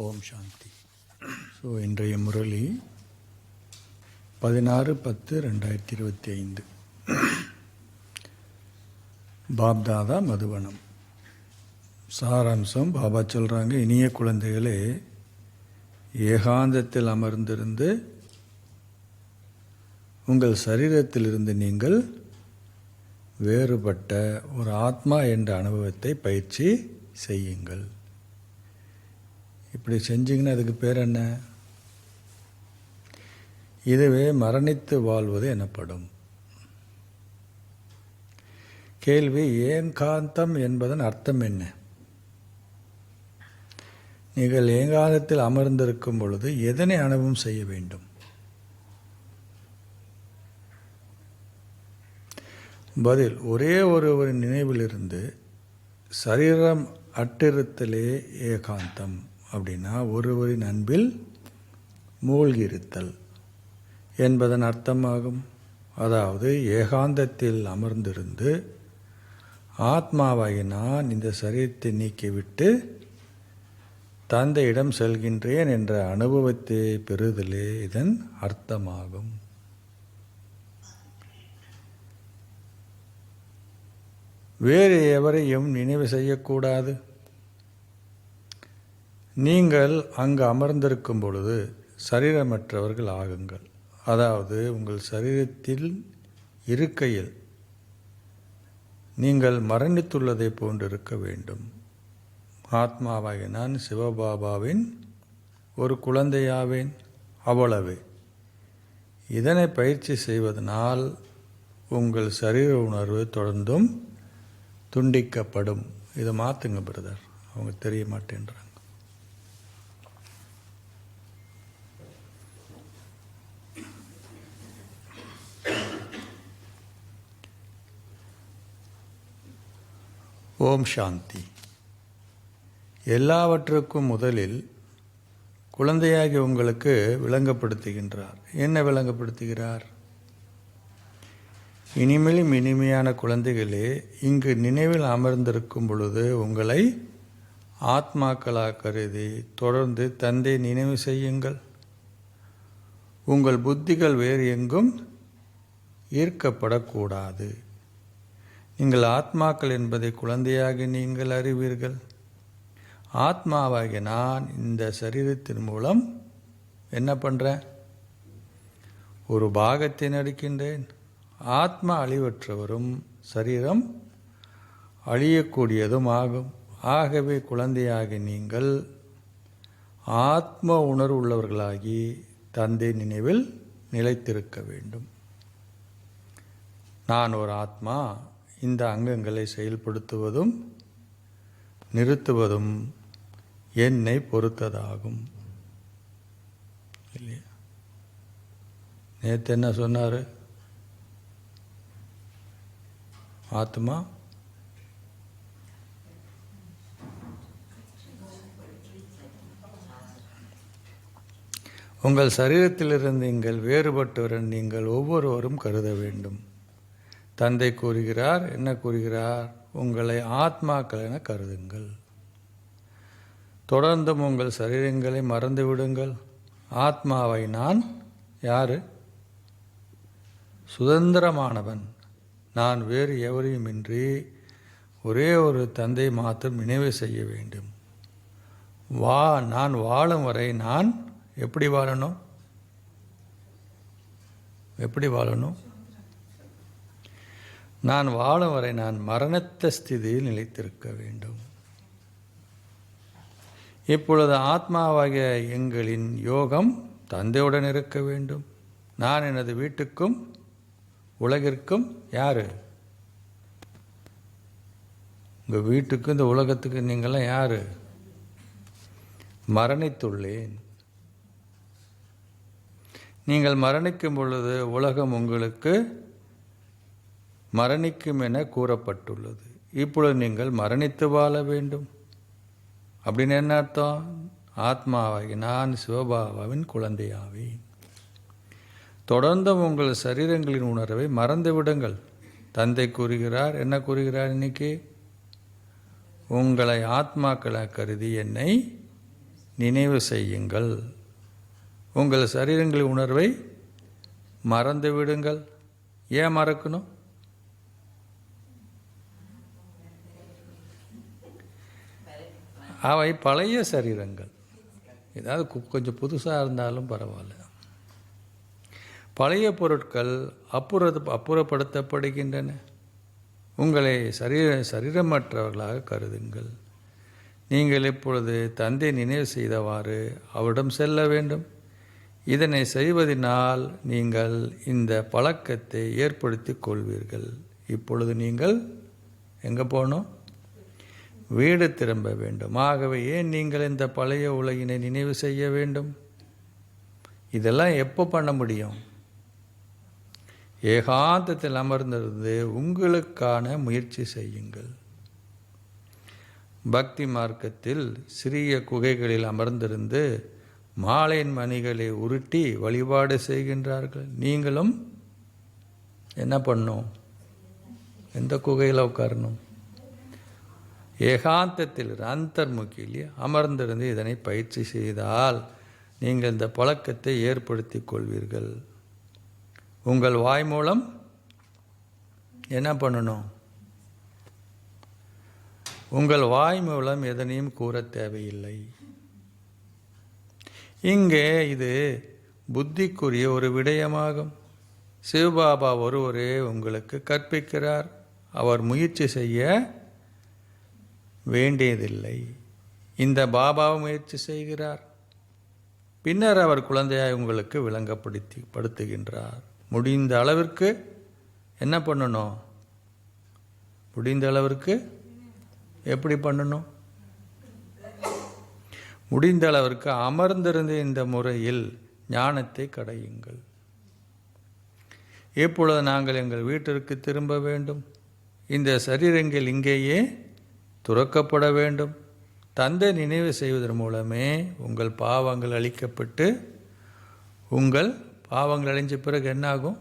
ஓம் சாந்தி. So இன்றைய முரளி 16/10/2025. பாப்தாதா மதுவனம். சாராம்சம் பாபா சொல்கிறாங்க, இனிய குழந்தைகளே, ஏகாந்தத்தில் அமர்ந்திருந்து உங்கள் சரீரத்திலிருந்து நீங்கள் வேறுபட்ட ஒரு ஆத்மா என்ற அனுபவத்தை பயிற்சி செய்யுங்கள். இப்படி செஞ்சிங்கன்னா அதுக்கு பேர் என்ன? இதுவே மரணித்து வாழ்வது எனப்படும். கேள்வி, ஏகாந்தம் என்பதன் அர்த்தம் என்ன? நீங்கள் ஏகாந்தத்தில் அமர்ந்திருக்கும் பொழுது எதனை அனுபவம் செய்ய வேண்டும்? பதில், ஒரே ஒருவரின் நினைவிலிருந்து சரீரம் அற்றிருத்தலே ஏகாந்தம். அப்படின்னா ஒருவரின் அன்பில் மூழ்கியிருத்தல் என்பதன் அர்த்தமாகும். அதாவது ஏகாந்தத்தில் அமர்ந்திருந்து ஆத்மாவாகி நான் இந்த சரீரத்தை நீக்கிவிட்டு தந்தையிடம் செல்கின்றேன் என்ற அனுபவத்தை பெறுதலே இதன் அர்த்தமாகும். வேறு எவரையும் நினைவு செய்யக்கூடாது. நீங்கள் அங்கு அமர்ந்திருக்கும் பொழுது சரீரமற்றவர்கள் ஆகுங்கள். அதாவது உங்கள் சரீரத்தில் இருக்கையில் நீங்கள் மரணித்துள்ளதை போன்றிருக்க வேண்டும். ஆத்மாவாகி நான் சிவபாபாவின் ஒரு குழந்தையாவேன், அவ்வளவே. இதனை பயிற்சி செய்வதனால் உங்கள் சரீர உணர்வு தொடர்ந்தும் துண்டிக்கப்படும். இதை மாற்றுங்க பிரதர், அவங்க தெரிய மாட்டேன்றாங்க. ஓம் சாந்தி. எல்லாவற்றுக்கும் முதலில் குழந்தையாகி உங்களுக்கு விளங்கப்படுத்துகின்றார். என்ன விளங்கப்படுத்துகிறார்? இனிமேலும் இனிமையான குழந்தைகளே, இங்கு நினைவில் அமர்ந்திருக்கும் பொழுது உங்களை ஆத்மாக்களாக கருதி தொடர்ந்து தந்தை நினைவு செய்யுங்கள். உங்கள் புத்திகள் வேறு எங்கும் ஈர்க்கப்படக்கூடாது. நீங்கள் ஆத்மாக்கள் என்பதை குழந்தையாக நீங்கள் அறிவீர்கள். ஆத்மாவாகிய நான் இந்த சரீரத்தின் மூலம் என்ன பண்ணுறேன்? ஒரு பாகத்தை நடிக்கின்றேன். ஆத்மா அழிவற்றவரும் சரீரம் அழியக்கூடியதும் ஆகும். ஆகவே குழந்தையாகி நீங்கள் ஆத்ம உணர்வு உள்ளவர்களாகி தந்தை நினைவில் நிலைத்திருக்க வேண்டும். நான் ஒரு ஆத்மா. இந்த அங்கங்களை செயல்படுத்துவதும் நிறுத்துவதும் என்னை பொறுத்ததாகும். இல்லையா? நேற்று என்ன சொன்னார்? ஆத்மா உங்கள் சரீரத்திலிருந்து நீங்கள் வேறுபட்டவரன் நீங்கள் ஒவ்வொருவரும் கருத வேண்டும். தந்தை கூறுகிறார், என்ன கூறுகிறார்? உங்களை ஆத்மாக்கள் என கருதுங்கள். தொடர்ந்தும் உங்கள் சரீரங்களை மறந்துவிடுங்கள். ஆத்மாவை நான் யாரு? சுதந்திரமானவன். நான் வேறு எவரையுமின்றி ஒரே ஒரு தந்தை மாத்திரம் நினைவு செய்ய வேண்டும். நான் வாழும் வரை நான் எப்படி வாழணும்? எப்படி வாழணும்? நான் வாழும் வரை நான் மரணத்த ஸ்திதியில் நிலைத்திருக்க வேண்டும். இப்பொழுது ஆத்மாவாகிய எங்களின் யோகம் தந்தையுடன் இருக்க வேண்டும். நான் எனது வீட்டுக்கும் உலகிற்கும் யாரு? உங்கள் வீட்டுக்கும் இந்த உலகத்துக்கு நீங்களாம் யாரு? மரணித்துள்ளேன். நீங்கள் மரணிக்கும் பொழுது உலகம் உங்களுக்கு மரணிக்கும் என கூறப்பட்டுள்ளது. இப்பொழுது நீங்கள் மரணித்து வாழ வேண்டும். அப்படின்னு என்ன அர்த்தம்? ஆத்மாவாகி நான் சிவபாபாவின் குழந்தையாவேன். தொடர்ந்து உங்கள் சரீரங்களின் உணர்வை மறந்து விடுங்கள். தந்தை கூறுகிறார், என்ன கூறுகிறார்? இன்னைக்கு உங்களை ஆத்மாக்களை கருதி என்னை நினைவு செய்யுங்கள். உங்கள் சரீரங்களின் உணர்வை மறந்து விடுங்கள். ஏன் மறக்கணும்? அவை பழைய சரீரங்கள். ஏதாவது கொஞ்சம் புதுசாக இருந்தாலும் பரவாயில்ல. பழைய பொருட்கள் அப்புறப்படுத்தப்படுகின்றன. உங்களை சரீரமற்றவர்களாக கருதுங்கள். நீங்கள் இப்பொழுது தந்தை நினைவு செய்தவாறு அவரிடம் செல்ல வேண்டும். இதனை செய்வதனால் நீங்கள் இந்த பழக்கத்தை ஏற்படுத்தி கொள்வீர்கள். இப்பொழுது நீங்கள் எங்கே போகணும்? வீடு திரும்ப வேண்டும். ஆகவே ஏன் நீங்கள் இந்த பழைய உலகினை நினைவு செய்ய வேண்டும்? இதெல்லாம் எப்போ பண்ண முடியும்? ஏகாந்தத்தில் அமர்ந்திருந்து உங்களுக்கான முயற்சி செய்யுங்கள். பக்தி மார்க்கத்தில் சிறிய குகைகளில் அமர்ந்திருந்து மாலையின் மணிகளை உருட்டி வழிபாடு செய்கின்றார்கள். நீங்களும் என்ன பண்ணும்? எந்த குகையில் உட்காரணும்? ஏகாந்தத்தில் அந்தர்முகியில் அமர்ந்திருந்து இதனை பயிற்சி செய்தால் நீங்கள் இந்த பழக்கத்தை ஏற்படுத்தி கொள்வீர்கள். உங்கள் வாய் மூலம் என்ன பண்ணணும்? உங்கள் வாய் மூலம் எதனையும் கூற தேவையில்லை. இங்கே இது புத்திக்குரிய ஒரு விடயமாகும். சிவபாபா ஒருவரே உங்களுக்கு கற்பிக்கிறார். அவர் முயற்சி செய்ய வேண்டியதில்லை. இந்த பாபாவை முயற்சி செய்கிறார். பின்னர் அவர் குழந்தையாய் உங்களுக்கு விளங்கப்படுத்துகின்றார். முடிந்த அளவிற்கு என்ன பண்ணணும்? முடிந்த அளவிற்கு எப்படி பண்ணணும்? முடிந்த அளவிற்கு அமர்ந்திருந்து இந்த முறையில் ஞானத்தை கடையுங்கள். இப்பொழுது நாங்கள் எங்கள் வீட்டிற்கு திரும்ப வேண்டும். இந்த சரீரங்கள் இங்கேயே துறக்கப்பட வேண்டும். தந்தை நினைவு செய்வதன் மூலமே உங்கள் பாவங்கள் அழிக்கப்பட்டு உங்கள் பாவங்கள் அழிஞ்ச பிறகு என்னாகும்?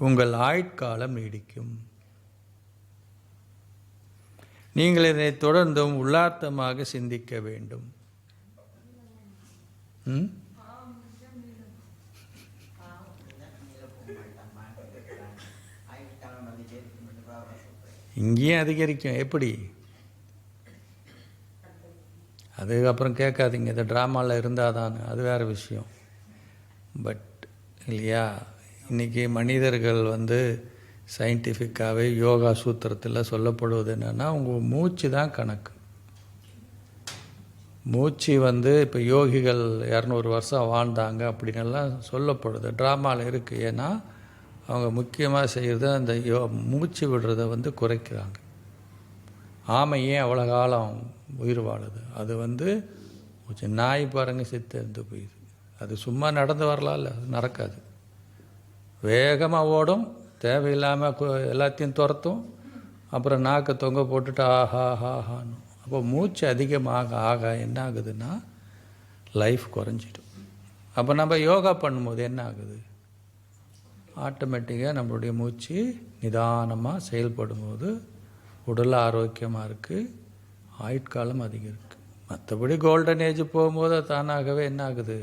உங்கள் ஆயுட்காலம் நீடிக்கும். நீங்கள் இதனை தொடர்ந்தும் உள்ளார்த்தமாக சிந்திக்க வேண்டும். இங்கேயும் அதிகரிக்கும். எப்படி? அதுக்கப்புறம் கேட்காதீங்க, இந்த ட்ராமாவில் இருந்தால் தான், அது வேறு விஷயம். பட் இல்லையா, இன்றைக்கி மனிதர்கள் சயின்டிஃபிக்காகவே யோகா சூத்திரத்தில் சொல்லப்படுவது என்னென்னா, உங்கள் மூச்சு தான் கணக்கு. மூச்சு இப்போ யோகிகள் 200 வருஷம் வாழ்ந்தாங்க அப்படின்னெல்லாம் சொல்லப்படுது, ட்ராமாவில் இருக்குது. ஏன்னா அவங்க முக்கியமாக செய்கிறது அந்த மூச்சு விடுறதை குறைக்கிறாங்க. ஆமை ஏன் அவ்வளோ காலம் உயிர் வாழுது? அது நாய் பாருங்க செத்து இருந்து போயிடுது. அது சும்மா நடந்து வரலாம்ல, அது நடக்காது. வேகமாக ஓடும், தேவையில்லாமல் எல்லாத்தையும் துரத்தும், அப்புறம் நாக்கை தொங்க போட்டுட்டு ஆஹா ஆஹான்னு. அப்போ மூச்சு அதிகமாக ஆக என்ன ஆகுதுன்னா லைஃப் குறைஞ்சிடும். அப்போ நம்ம யோகா பண்ணும்போது என்ன ஆகுது? ஆட்டோமேட்டிக்காக நம்மளுடைய மூச்சு நிதானமாக செயல்படும் போது உடல் ஆரோக்கியமாக இருக்குது, ஆயுட்காலம் அதிகம் இருக்குது. மற்றபடி கோல்டன் ஏஜ் போகும்போது தானாகவே என்ன ஆகுது?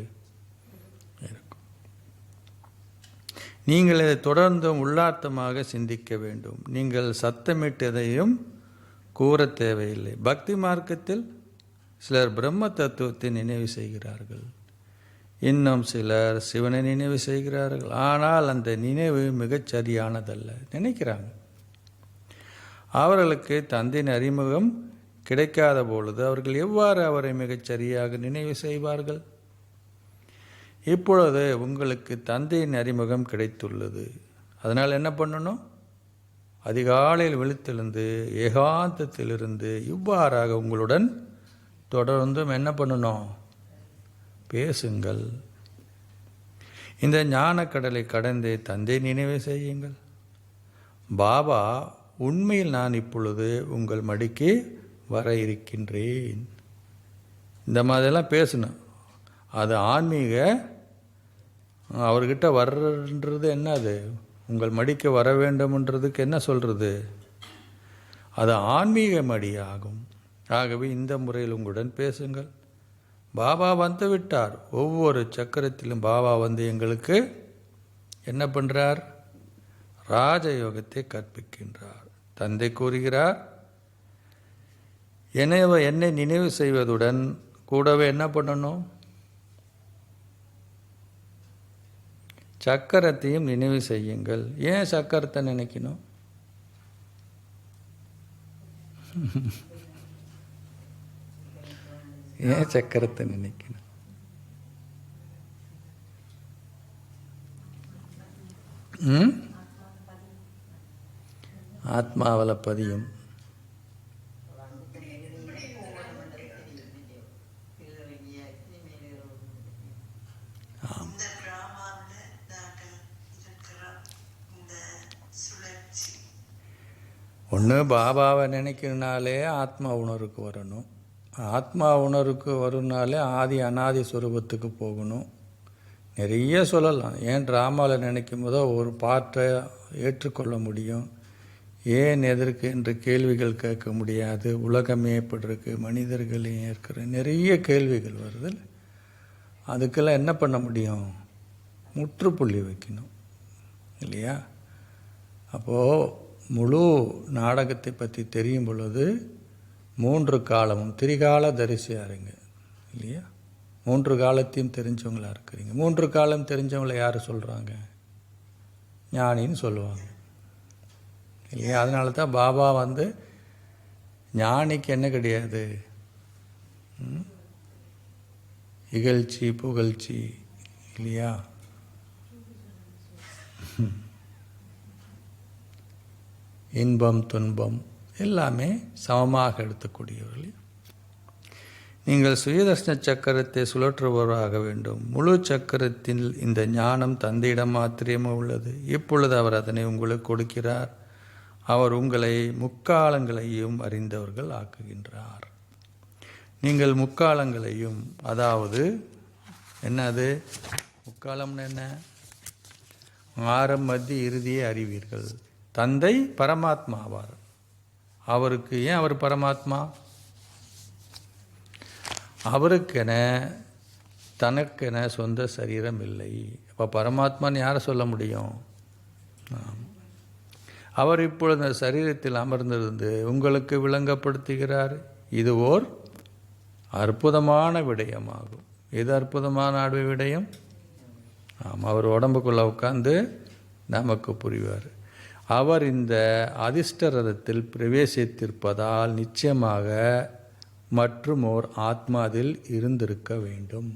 இருக்கும். நீங்கள் இதை தொடர்ந்தும் உள்ளார்த்தமாக சிந்திக்க வேண்டும். நீங்கள் சத்தமிட்டதையும் கூற தேவையில்லை. பக்தி மார்க்கத்தில் சிலர் பிரம்ம தத்துவத்தை நினைவு செய்கிறார்கள், இன்னும் சிலர் சிவனை நினைவு செய்கிறார்கள். ஆனால் அந்த நினைவு மிகச்சரியானதல்ல நினைக்கிறாங்க. அவர்களுக்கு தந்தையின் அறிமுகம் கிடைக்காத பொழுது அவர்கள் எவ்வாறு அவரை மிகச்சரியாக நினைவு செய்வார்கள்? இப்பொழுது உங்களுக்கு தந்தையின் அறிமுகம் கிடைத்துள்ளது. அதனால் என்ன பண்ணணும்? அதிகாலையில் விழித்தெழுந்து ஏகாந்தத்திலிருந்து இவ்வாறாக உங்களுடன் தொடர்ந்தும் என்ன பண்ணணும்? பேசுங்கள். இந்த ஞானக்கடலை கடந்து தந்தை நினைவு செய்யுங்கள். பாபா, உண்மையில் நான் இப்பொழுது உங்கள் மடிக்கு வர இருக்கின்றேன். இந்த மாதிரிலாம் பேசணும். அது ஆன்மீக. அவர்கிட்ட வர்றன்றது என்ன? அது உங்கள் மடிக்கு வர வேண்டும்ன்றதுக்கு என்ன சொல்கிறது? அது ஆன்மீக மடியாகும். ஆகவே இந்த முறையில் உங்களுடன் பேசுங்கள். பாபா வந்து விட்டார். ஒவ்வொரு சக்கரத்திலும் பாபா வந்து எங்களுக்கு என்ன பண்ணுறார்? ராஜயோகத்தை கற்பிக்கின்றார். தந்தை கூறுகிறார், என்னை நினைவு செய்வதுடன் கூடவே என்ன பண்ணணும்? சக்கரத்தையும் நினைவு செய்யுங்கள். ஏன் சக்கரத்தை நினைக்கணும்? ஏன் சக்கரத்தை நினைக்கணும்? ஆத்மாவில் பதியும். ஒன்று பாபாவை நினைக்கிறனாலே ஆத்மா உணர்வுக்கு வரணும். ஆத்மா உணர்வுக்கு வரும்னாலே ஆதி அனாதி சுரூபத்துக்கு போகணும். நிறைய சொல்லலாம். ஏன் ட்ராமாவில் நினைக்கும் போதோ ஒரு பாட்டை ஏற்றுக்கொள்ள முடியும், ஏன் எதற்கு என்று கேள்விகள் கேட்க முடியாது. உலகமே எப்படி இருக்கு, மனிதர்கள் ஏன் இருக்கிற, நிறைய கேள்விகள் வருது. அதுக்கெல்லாம் என்ன பண்ண முடியும்? முற்றுப்புள்ளி வைக்கணும் இல்லையா? அப்போது முழு நாடகத்தை பற்றி தெரியும் பொழுது 3 காலமும் திரிகால தரிசியாக இருங்க இல்லையா? 3 காலத்தையும் தெரிஞ்சவங்களா இருக்கிறீங்க. 3 காலம் தெரிஞ்சவங்களை யார் சொல்கிறாங்க? ஞானின்னு சொல்லுவாங்க இல்லையா? அதனால தான் பாபா வந்து ஞானிக்கு என்ன கிடையாது, இகழ்ச்சி புகழ்ச்சி இல்லையா? இன்பம் துன்பம் எல்லாமே சமமாக எடுத்துக்கூடியவர்கள். நீங்கள் சுயதர்ஷன சக்கரத்தை சுழற்றுபவராக வேண்டும். முழு சக்கரத்தில் இந்த ஞானம் தந்தையிடம் மாத்திரமே உள்ளது. இப்பொழுது அவர் அதனை உங்களுக்கு கொடுக்கிறார். அவர் உங்களை முக்காலங்களையும் அறிந்தவர்கள் ஆக்குகின்றார். நீங்கள் முக்காலங்களையும், அதாவது என்னது முக்காலம்னு என்ன? ஆரம் மத்திய இறுதியை அறிவீர்கள். தந்தை பரமாத்மா ஆவார். அவருக்கு ஏன் அவர் பரமாத்மா? அவருக்கென தனக்கென சொந்த சரீரம் இல்லை. அப்போ பரமாத்மான்னு யாரை சொல்ல முடியும்? அவர் இப்பொழுது அந்த சரீரத்தில் அமர்ந்திருந்து உங்களுக்கு விளங்கப்படுத்துகிறார். இது ஓர் அற்புதமான விடயமாகும். இது அற்புதமான விடயம். அவர் உடம்புக்குள்ளே உட்கார்ந்து நமக்கு புரிவார். அவர் இந்த அதிர்ஷ்ட ரதத்தில் பிரவேசித்திருப்பதால் நிச்சயமாக மற்றும் ஓர் ஆத்மா அதில் இருந்திருக்க வேண்டும்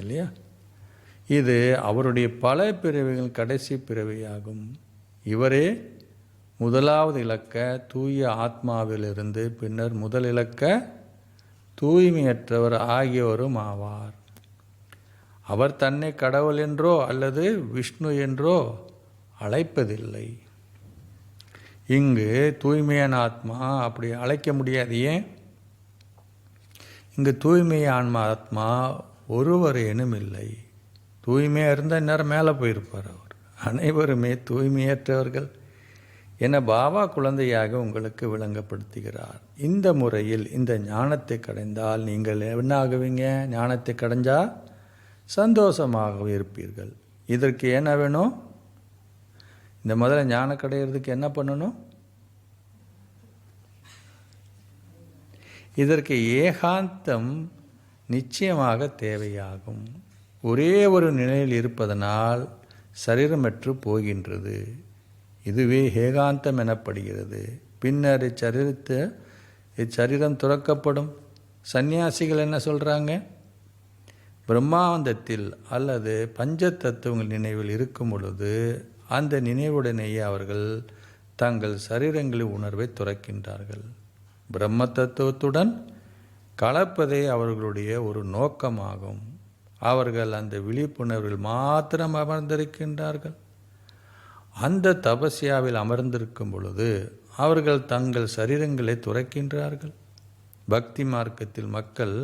இல்லையா? இது அவருடைய பல பிறவிகள் கடைசி பிறவியாகும். இவரே முதலாவது இலக்க தூய ஆத்மாவிலிருந்து பின்னர் முதல் இலக்க தூய்மையற்றவர் ஆகியோரும் ஆவார். அவர் தன்னை கடவுள் என்றோ அல்லது விஷ்ணு என்றோ அழைப்பதில்லை. இங்கு தூய்மையான ஆத்மா அப்படி அழைக்க முடியாது. ஏன்? இங்கு தூய்மையான ஆத்மா ஒருவரேனும் இல்லை. தூய்மையாக இருந்தால் நேரம் மேலே போயிருப்பார். அவர் அனைவருமே தூய்மையற்றவர்கள் என பாபா குழந்தையாக உங்களுக்கு விளங்கப்படுத்துகிறார். இந்த முறையில் இந்த ஞானத்தை கடைந்தால் நீங்கள் என்ன ஆகுவீங்க? ஞானத்தை கடைஞ்சால் சந்தோஷமாக இருப்பீர்கள். இதற்கு என்ன வேணும்? இந்த முதல்ல ஞானம் கிடையிறதுக்கு என்ன பண்ணணும்? இதற்கு ஏகாந்தம் நிச்சயமாக தேவையாகும். ஒரே ஒரு நிலையில் இருப்பதனால் சரீரமற்று போகின்றது. இதுவே ஏகாந்தம் எனப்படுகிறது. பின்னர் இச்சரீரம் துறக்கப்படும். சந்நியாசிகள் என்ன சொல்கிறாங்க? பிரம்மாண்டத்தில் அல்லது பஞ்ச தத்துவங்கள் நினைவில் இருக்கும் பொழுது அந்த நினைவுடனேயே அவர்கள் தங்கள் சரீரங்களின் உணர்வை துறக்கின்றார்கள். பிரம்ம தத்துவத்துடன் கலப்பதே அவர்களுடைய ஒரு நோக்கமாகும். அவர்கள் அந்த விழிப்புணர்வில் மாத்திரம் அமர்ந்திருக்கின்றார்கள். அந்த தபஸ்யாவில் அமர்ந்திருக்கும் பொழுது அவர்கள் தங்கள் சரீரங்களை துறக்கின்றார்கள். பக்தி மார்க்கத்தில் மக்கள்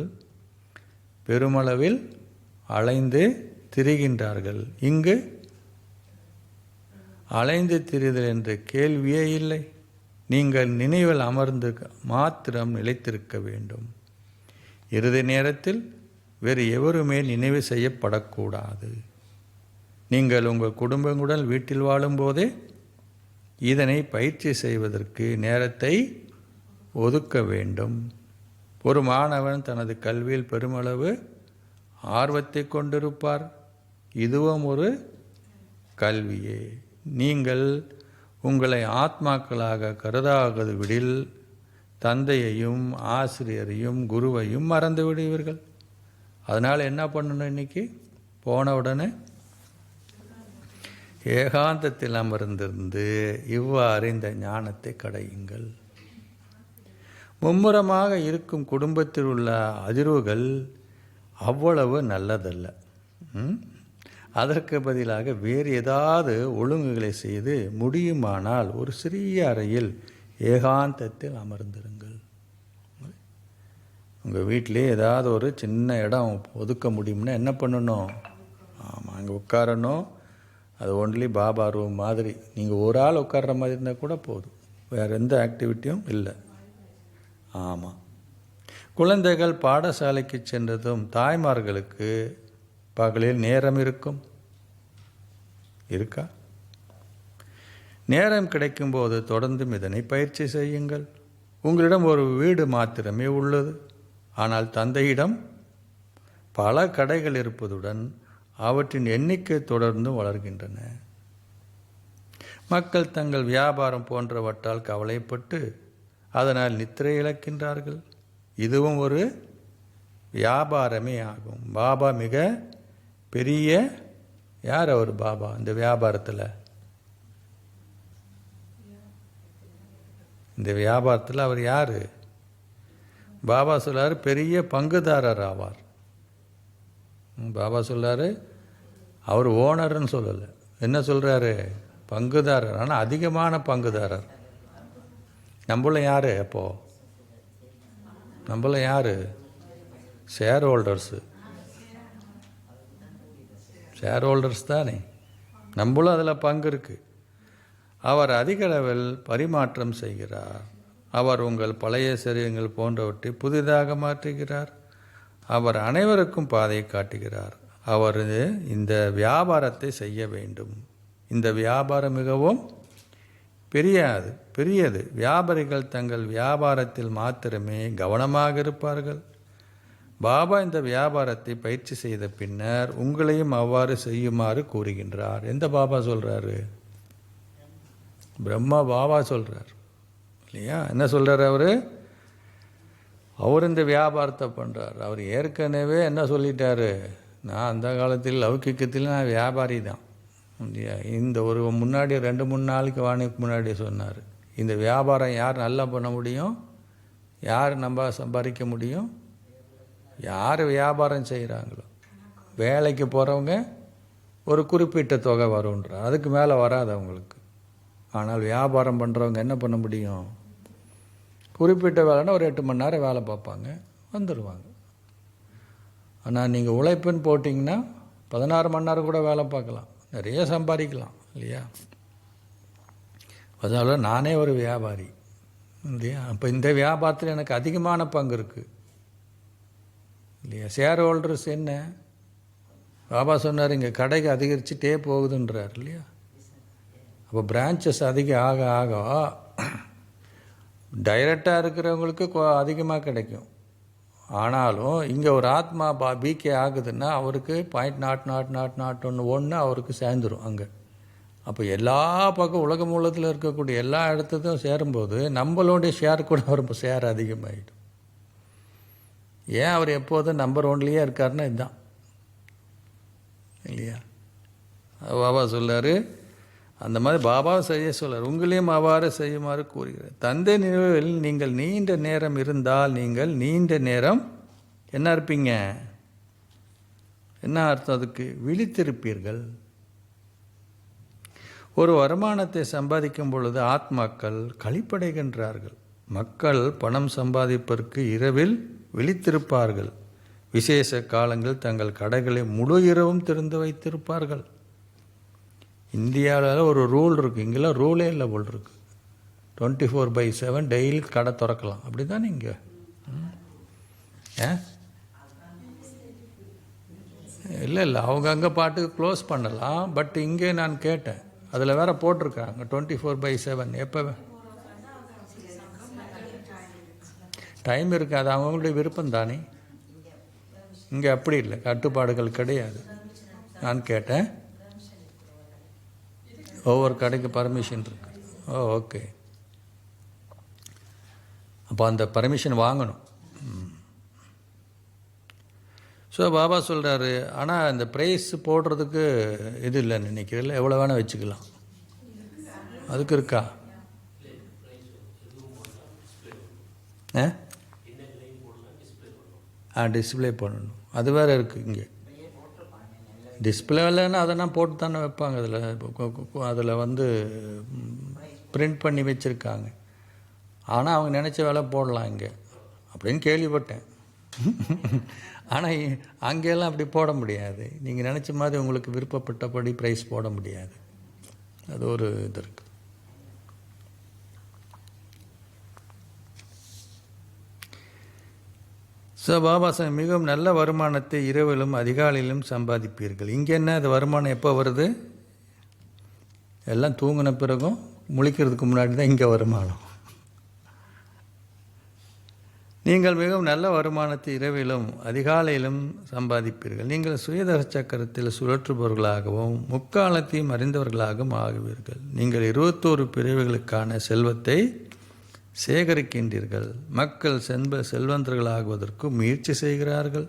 பெருமளவில் அலைந்து திரிகின்றார்கள். இங்கு அலைந்து திரிதல் என்ற கேள்வியே இல்லை. நீங்கள் நினைவில் அமர்ந்து மாத்திரம் நிலைத்திருக்க வேண்டும். இறுதி நேரத்தில் வேறு எவருமே நினைவு செய்யப்படக்கூடாது. நீங்கள் உங்கள் குடும்பங்களுடன் வீட்டில் வாழும்போதே இதனை பயிற்சி செய்வதற்கு நேரத்தை ஒதுக்க வேண்டும். ஒரு மாணவன் தனது கல்வியில் பெருமளவு ஆர்வத்தை கொண்டிருப்பார். இதுவும் ஒரு கல்வியே. நீங்கள் உங்களை ஆத்மாக்களாக கருதாகது விடில் தந்தையையும் ஆசிரியரையும் குருவையும் மறந்து விடுவீர்கள். அதனால் என்ன பண்ணணும்? இன்னைக்கு போன உடனே ஏகாந்தத்தில் அமர்ந்திருந்து இவ்வாறு இந்த ஞானத்தை கடையுங்கள். மும்முரமாக இருக்கும் குடும்பத்தில் உள்ள அதிர்வுகள் அவ்வளவு நல்லதல்ல. அதற்கு பதிலாக வேறு ஏதாவது ஒழுங்குகளை செய்து முடியுமானால் ஒரு சிறிய அறையில் ஏகாந்தத்தில் அமர்ந்திருங்கள். உங்கள் வீட்டிலே ஏதாவது ஒரு சின்ன இடம் ஒதுக்க முடியும்னா என்ன பண்ணணும்? ஆமாம், அங்கே உட்காரணும். அது ஒன்லி பாபா ரூம் மாதிரி. நீங்கள் ஒரு ஆள் உட்கார்ற மாதிரி இருந்தால் கூட போதும், வேறு எந்த ஆக்டிவிட்டியும் இல்லை. ஆமாம், குழந்தைகள் பாடசாலைக்கு சென்றதும் தாய்மார்களுக்கு பகலில் நேரம் இருக்கா? நேரம் கிடைக்கும்போது தொடர்ந்தும் இதனை பயிற்சி செய்யுங்கள். உங்களிடம் ஒரு வீடு மாத்திரமே உள்ளது, ஆனால் தந்தையிடம் பல கடைகள் இருப்பதுடன் அவற்றின் எண்ணிக்கை தொடர்ந்து வளர்கின்றன. மக்கள் தங்கள் வியாபாரம் போன்றவற்றால் கவலைப்பட்டு அதனால் நித்திரை இழக்கின்றார்கள். இதுவும் ஒரு வியாபாரமே ஆகும். பாபா மிக பெரிய யார்? அவர் பாபா இந்த வியாபாரத்தில் அவர் யார்? பாபா சொல்லார் பெரிய பங்குதாரர் ஆவார். பாபா சொல்லார் அவர் ஓனர்னு சொல்லலை. என்ன சொல்கிறாரு? பங்குதாரர். ஆனால் அதிகமான பங்குதாரர். நம்மள யார்? அப்போது நம்மள யார்? ஷேர் ஹோல்டர்ஸ் தானே. நம்மளும் அதில் பங்கு இருக்குது. அவர் அதிக அளவில் பரிமாற்றம் செய்கிறார். அவர் உங்கள் பழைய சரீரங்கள் போன்றவற்றை புதிதாக மாற்றுகிறார். அவர் அனைவருக்கும் பாதையை காட்டுகிறார். அவர் இந்த வியாபாரத்தை செய்ய வேண்டும். இந்த வியாபாரம் மிகவும் பெரியது. வியாபாரிகள் தங்கள் வியாபாரத்தில் மாத்திரமே கவனமாக இருப்பார்கள். பாபா இந்த வியாபாரத்தை பயிற்சி செய்த பின்னர் உங்களையும் அவ்வாறு செய்யுமாறு கூறுகின்றார். எந்த பாபா சொல்கிறாரு? பிரம்மா பாபா சொல்கிறார் இல்லையா? என்ன சொல்கிறார் அவர் இந்த வியாபாரத்தை பண்ணுறார். அவர் ஏற்கனவே என்ன சொல்லிட்டாரு? நான் அந்த காலத்தில் லௌகிக்கத்தில் நான் வியாபாரி தான். இந்த ஒரு முன்னாடி 2-3 நாளுக்கு வாணிக்கு முன்னாடி சொன்னார், இந்த வியாபாரம் யார் நல்லா பண்ண முடியும்? யார் நம்ம சம்பாதிக்க முடியும்? யார் வியாபாரம் செய்கிறாங்களோ, வேலைக்கு போகிறவங்க ஒரு குறிப்பிட்ட தொகை வரும்ன்றார். அதுக்கு மேலே வராது அவங்களுக்கு. ஆனால் வியாபாரம் பண்ணுறவங்க என்ன பண்ண முடியும்? குறிப்பிட்ட வேலைன்னா ஒரு 8 மணி நேரம் வேலை பார்ப்பாங்க, வந்துடுவாங்க. ஆனால் நீங்கள் உழைப்புன்னு போட்டிங்கன்னா 16 மணி நேரம் கூட வேலை பார்க்கலாம், நிறைய சம்பாதிக்கலாம் இல்லையா? அதனால் நானே ஒரு வியாபாரி இல்லையா? அப்போ இந்த வியாபாரத்தில் எனக்கு அதிகமான பங்கு இருக்குது இல்லையா? ஷேர் ஹோல்டர்ஸ் என்ன? பாபா சொன்னார் இங்கே கடைக்கு அதிகரிச்சுட்டே போகுதுன்றார் இல்லையா? அப்போ பிரான்ச்சஸ் ஆக ஆக டைரெக்டாக இருக்கிறவங்களுக்கு அதிகமாக கிடைக்கும். ஆனாலும் இங்கே ஒரு ஆத்மா பிகே ஆகுதுன்னா அவருக்கு 0.00001 அவருக்கு சேர்ந்துடும் அங்கே. அப்போ எல்லா பக்கம் உலகம் மூலத்தில் இருக்கக்கூடிய எல்லா இடத்துக்கும் சேரும்போது நம்மளுடைய ஷேர் கூட அவர் ஷேர் அதிகமாகிடும். ஏன் அவர் எப்போதும் நம்பர் 1லேயே இருக்காருன்னா இதுதான் இல்லையா? பாபா சொல்லார், அந்த மாதிரி பாபா செய்ய சொல்லார், உங்களையும் அவ்வாறு செய்யுமாறு கூறுகிறார். தந்தை நினைவில் நீங்கள் நீண்ட நேரம் இருந்தால் நீங்கள் நீண்ட நேரம் என்ன இருப்பீங்க? என்ன அர்த்தம் அதுக்கு? விழித்திருப்பீர்கள். ஒரு வருமானத்தை சம்பாதிக்கும் பொழுது ஆத்மாக்கள் களிப்படைகின்றார்கள். மக்கள் பணம் சம்பாதிப்பதற்கு இரவில் விழித்திருப்பார்கள். விசேஷ காலங்கள் தங்கள் கடைகளை முழு இரவும் திறந்து வைத்திருப்பார்கள். இந்தியாவில் ஒரு ரூல் இருக்குது, இங்கெல்லாம் ரூலே இல்லை போல் இருக்குது. 24/7 டெய்லி கடை திறக்கலாம். அப்படி தானே இங்கே? இல்லை அவங்க அங்கே பாட்டுக்கு க்ளோஸ் பண்ணலாம். பட் இங்கே நான் கேட்டேன், அதில் வேற போட்டிருக்காங்க 24/7. எப்போ டைம் இருக்காது, அவங்களுடைய விருப்பம் தானே. இங்கே அப்படி இல்லை, கட்டுப்பாடுகள் கிடையாது. நான் கேட்டேன், ஒவ்வொரு கடைக்கு பர்மிஷன் இருக்கு. ஓகே, அப்போ அந்த பர்மிஷன் வாங்கணும். ஸோ பாபா சொல்கிறாரு, ஆனால் இந்த ப்ரைஸ் போடுறதுக்கு இது இல்லைன்னு நினைக்கிறதில்ல, எவ்வளோ வேணால் வச்சுக்கலாம். அதுக்கு இருக்கா? டிஸ்பிளே பண்ணணும், அது வேறு இருக்குது. இங்கே டிஸ்பிளே இல்லைன்னா அதெல்லாம் போட்டு தானே வைப்பாங்க. அதில் வந்து பிரிண்ட் பண்ணி வச்சுருக்காங்க. ஆனால் அவங்க நினச்ச வேலை போடலாம் இங்கே அப்படின்னு கேள்விப்பட்டேன். ஆனால் அங்கெல்லாம் அப்படி போட முடியாது. நீங்கள் நினச்ச மாதிரி உங்களுக்கு விருப்பப்பட்டபடி ப்ரைஸ் போட முடியாது. அது ஒரு இது இருக்குது. ஸோ பாபா சாஹிப், மிகவும் நல்ல வருமானத்தை இரவிலும் அதிகாலையிலும் சம்பாதிப்பீர்கள். இங்கே என்ன, அது வருமானம் எப்போ வருது? எல்லாம் தூங்கின பிறகும் முழிக்கிறதுக்கு முன்னாடி தான் இங்கே வருமானம். நீங்கள் மிகவும் நல்ல வருமானத்தை இரவிலும் அதிகாலையிலும் சம்பாதிப்பீர்கள். நீங்கள் சுயதர சக்கரத்தில் சுழற்றுபவர்களாகவும் முக்காலத்தையும் அறிந்தவர்களாகவும் ஆகுவீர்கள். நீங்கள் 21 பிரிவுகளுக்கான செல்வத்தை சேகரிக்கின்றீர்கள். மக்கள் செல்வந்தர்களாகுவதற்கு முயற்சி செய்கிறார்கள்.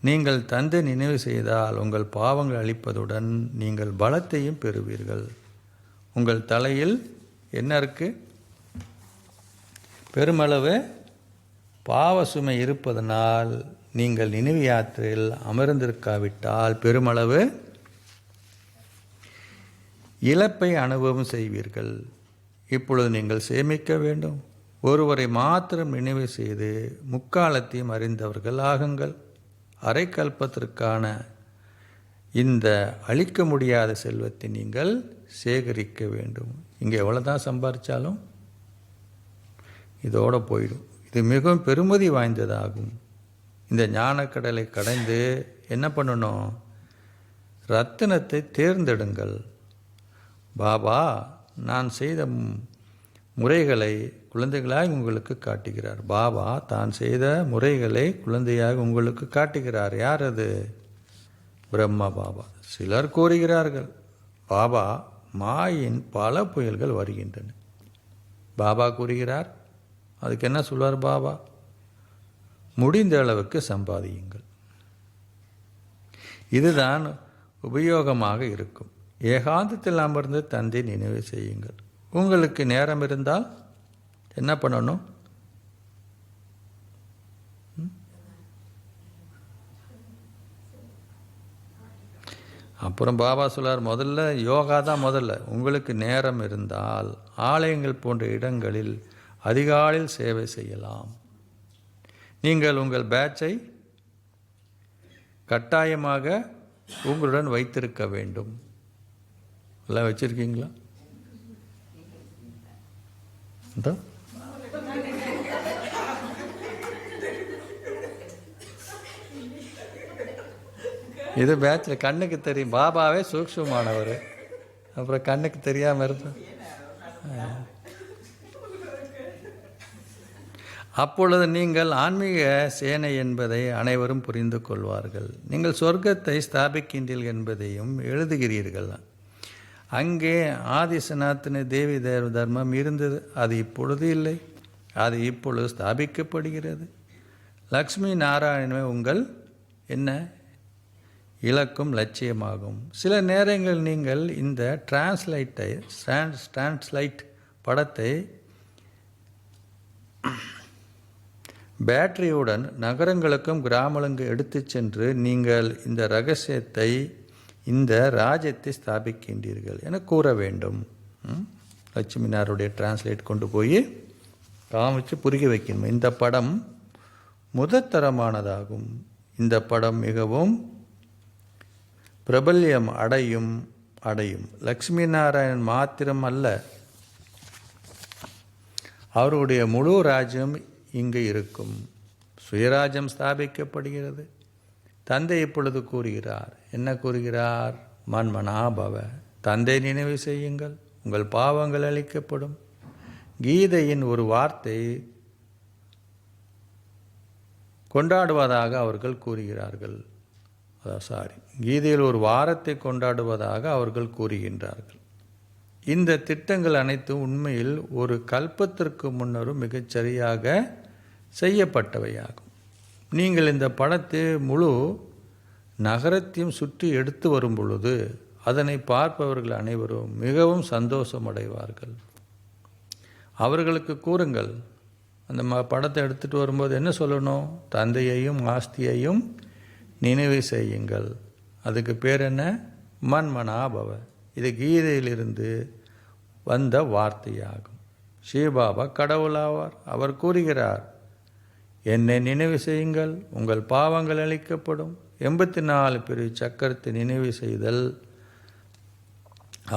நீங்கள் தந்தை நினைவு செய்தால் உங்கள் பாவங்கள் அழிப்பதுடன் நீங்கள் பலத்தையும் பெறுவீர்கள். உங்கள் தலையில் என்ன இருக்கு? பெருமளவு பாவ சுமை இருப்பதனால் நீங்கள் நினைவு யாத்திரையில் அமர்ந்திருக்காவிட்டால் பெருமளவு இழப்பை அனுபவம் செய்வீர்கள். இப்பொழுது நீங்கள் சேமிக்க வேண்டும். ஒருவரை மாத்திரம் நினைவு செய்து முக்காலத்தையும் அறிந்தவர்கள் ஆகுங்கள். அரைக்கல்பத்திற்கான இந்த அழிக்க முடியாத செல்வத்தை நீங்கள் சேகரிக்க வேண்டும். இங்கே எவ்வளோதான் சம்பாதிச்சாலும் இதோடு போயிடும். இது மிகவும் பெருமதி வாய்ந்ததாகும். இந்த ஞானக்கடலை கடைந்து என்ன பண்ணணும்? ரத்தினத்தை தேர்ந்தெடுங்கள். பாபா நான் செய்த முறைகளை குழந்தைகளாக உங்களுக்கு காட்டுகிறார். பாபா தான் செய்த முறைகளை குழந்தையாக உங்களுக்கு காட்டுகிறார். யார் அது? பிரம்மா பாபா. சிலர் கூறுகிறார்கள், பாபா மாயின் பல புயல்கள் வருகின்றன. பாபா கூறுகிறார், அதுக்கு என்ன சொல்வார் பாபா? முடிந்த அளவுக்கு சம்பாதியுங்கள். இதுதான் உபயோகமாக இருக்கும். ஏகாந்தத்தில் அமர்ந்து தந்தை நினைவு செய்யுங்கள். உங்களுக்கு நேரம் இருந்தால் என்ன பண்ணணும்? அப்புறம் பாபா சொல்லார், முதல்ல யோகா தான் முதல்ல. உங்களுக்கு நேரம் இருந்தால் ஆலயங்கள் போன்ற இடங்களில் அதிகாலையில் சேவை செய்யலாம். நீங்கள் உங்கள் பேட்சை கட்டாயமாக உங்களுடன் வைத்திருக்க வேண்டும். எல்லாம் வச்சிருக்கீங்களா? இது பேட்சில் கண்ணுக்கு தெரியும். பாபாவே சூக்ஷ்மமானவர், அப்புறம் கண்ணுக்கு தெரியாமல் இருப்பேன். அப்பொழுது நீங்கள் ஆன்மீக சேனை என்பதை அனைவரும் புரிந்து கொள்வார்கள். நீங்கள் சொர்க்கத்தை ஸ்தாபிக்கின்றீர்கள் என்பதையும் எழுதுகிறீர்கள். அங்கே ஆதி சனாத்தன தேவி தர்மம் இருந்தது. அது இப்பொழுது இல்லை. அது இப்பொழுது ஸ்தாபிக்கப்படுகிறது. லக்ஷ்மி நாராயணமே உங்கள் என்ன இலக்கும் லட்சியமாகும். சில நேரங்கள் நீங்கள் இந்த டிரான்ஸ்லைட் படத்தை பேட்டரியுடன் நகரங்களுக்கும் கிராமங்களுக்கு எடுத்து சென்று நீங்கள் இந்த ரகசியத்தை, இந்த ராஜ்யத்தை ஸ்தாபிக்கின்றீர்கள் என கூற வேண்டும். லட்சுமினாருடைய டிரான்ஸ்லேட் கொண்டு போய் காமிச்சு புரிய வைக்கணும். இந்த படம் முதற்தரமானதாகும். இந்த படம் மிகவும் பிரபல்யம் அடையும். லக்ஷ்மி நாராயணன் மாத்திரம் அல்ல, அவருடைய முழு ராஜ்யம் இங்கு இருக்கும். சுயராஜ்யம் ஸ்தாபிக்கப்படுகிறது. தந்தை இப்பொழுது கூறுகிறார். என்ன கூறுகிறார்? மன்மனாபவ, தந்தை நினைவு செய்யுங்கள், உங்கள் பாவங்கள் அளிக்கப்படும். கீதையின் ஒரு வார்த்தை கொண்டாடுவதாக அவர்கள் கூறுகிறார்கள். கீதையில் ஒரு வாரத்தை கொண்டாடுவதாக அவர்கள் கூறுகின்றார்கள். இந்த திட்டங்கள் அனைத்தும் உண்மையில் ஒரு கல்பத்திற்கு முன்னரும் மிகச்சரியாக செய்யப்பட்டவையாகும். நீங்கள் இந்த படத்தை முழு நகரத்தையும் சுற்றி எடுத்து வரும் பொழுது அதனை பார்ப்பவர்கள் அனைவரும் மிகவும் சந்தோஷமடைவார்கள். அவர்களுக்கு கூறுங்கள், அந்த படத்தை எடுத்துகிட்டு வரும்போது என்ன சொல்லணும்? தந்தையையும் ஆஸ்தியையும் நினைவு செய்யுங்கள். அதுக்கு பேர் என்ன? மன்மனாபவ. இது கீதையிலிருந்து வந்த வார்த்தையாகும். ஸ்ரீபாபா கடவுளாவார். அவர் கூறுகிறார், என்னை நினைவு செய்யுங்கள், உங்கள் பாவங்கள் அளிக்கப்படும். 84 பிரிவு சக்கரத்தை நினைவு செய்தல்,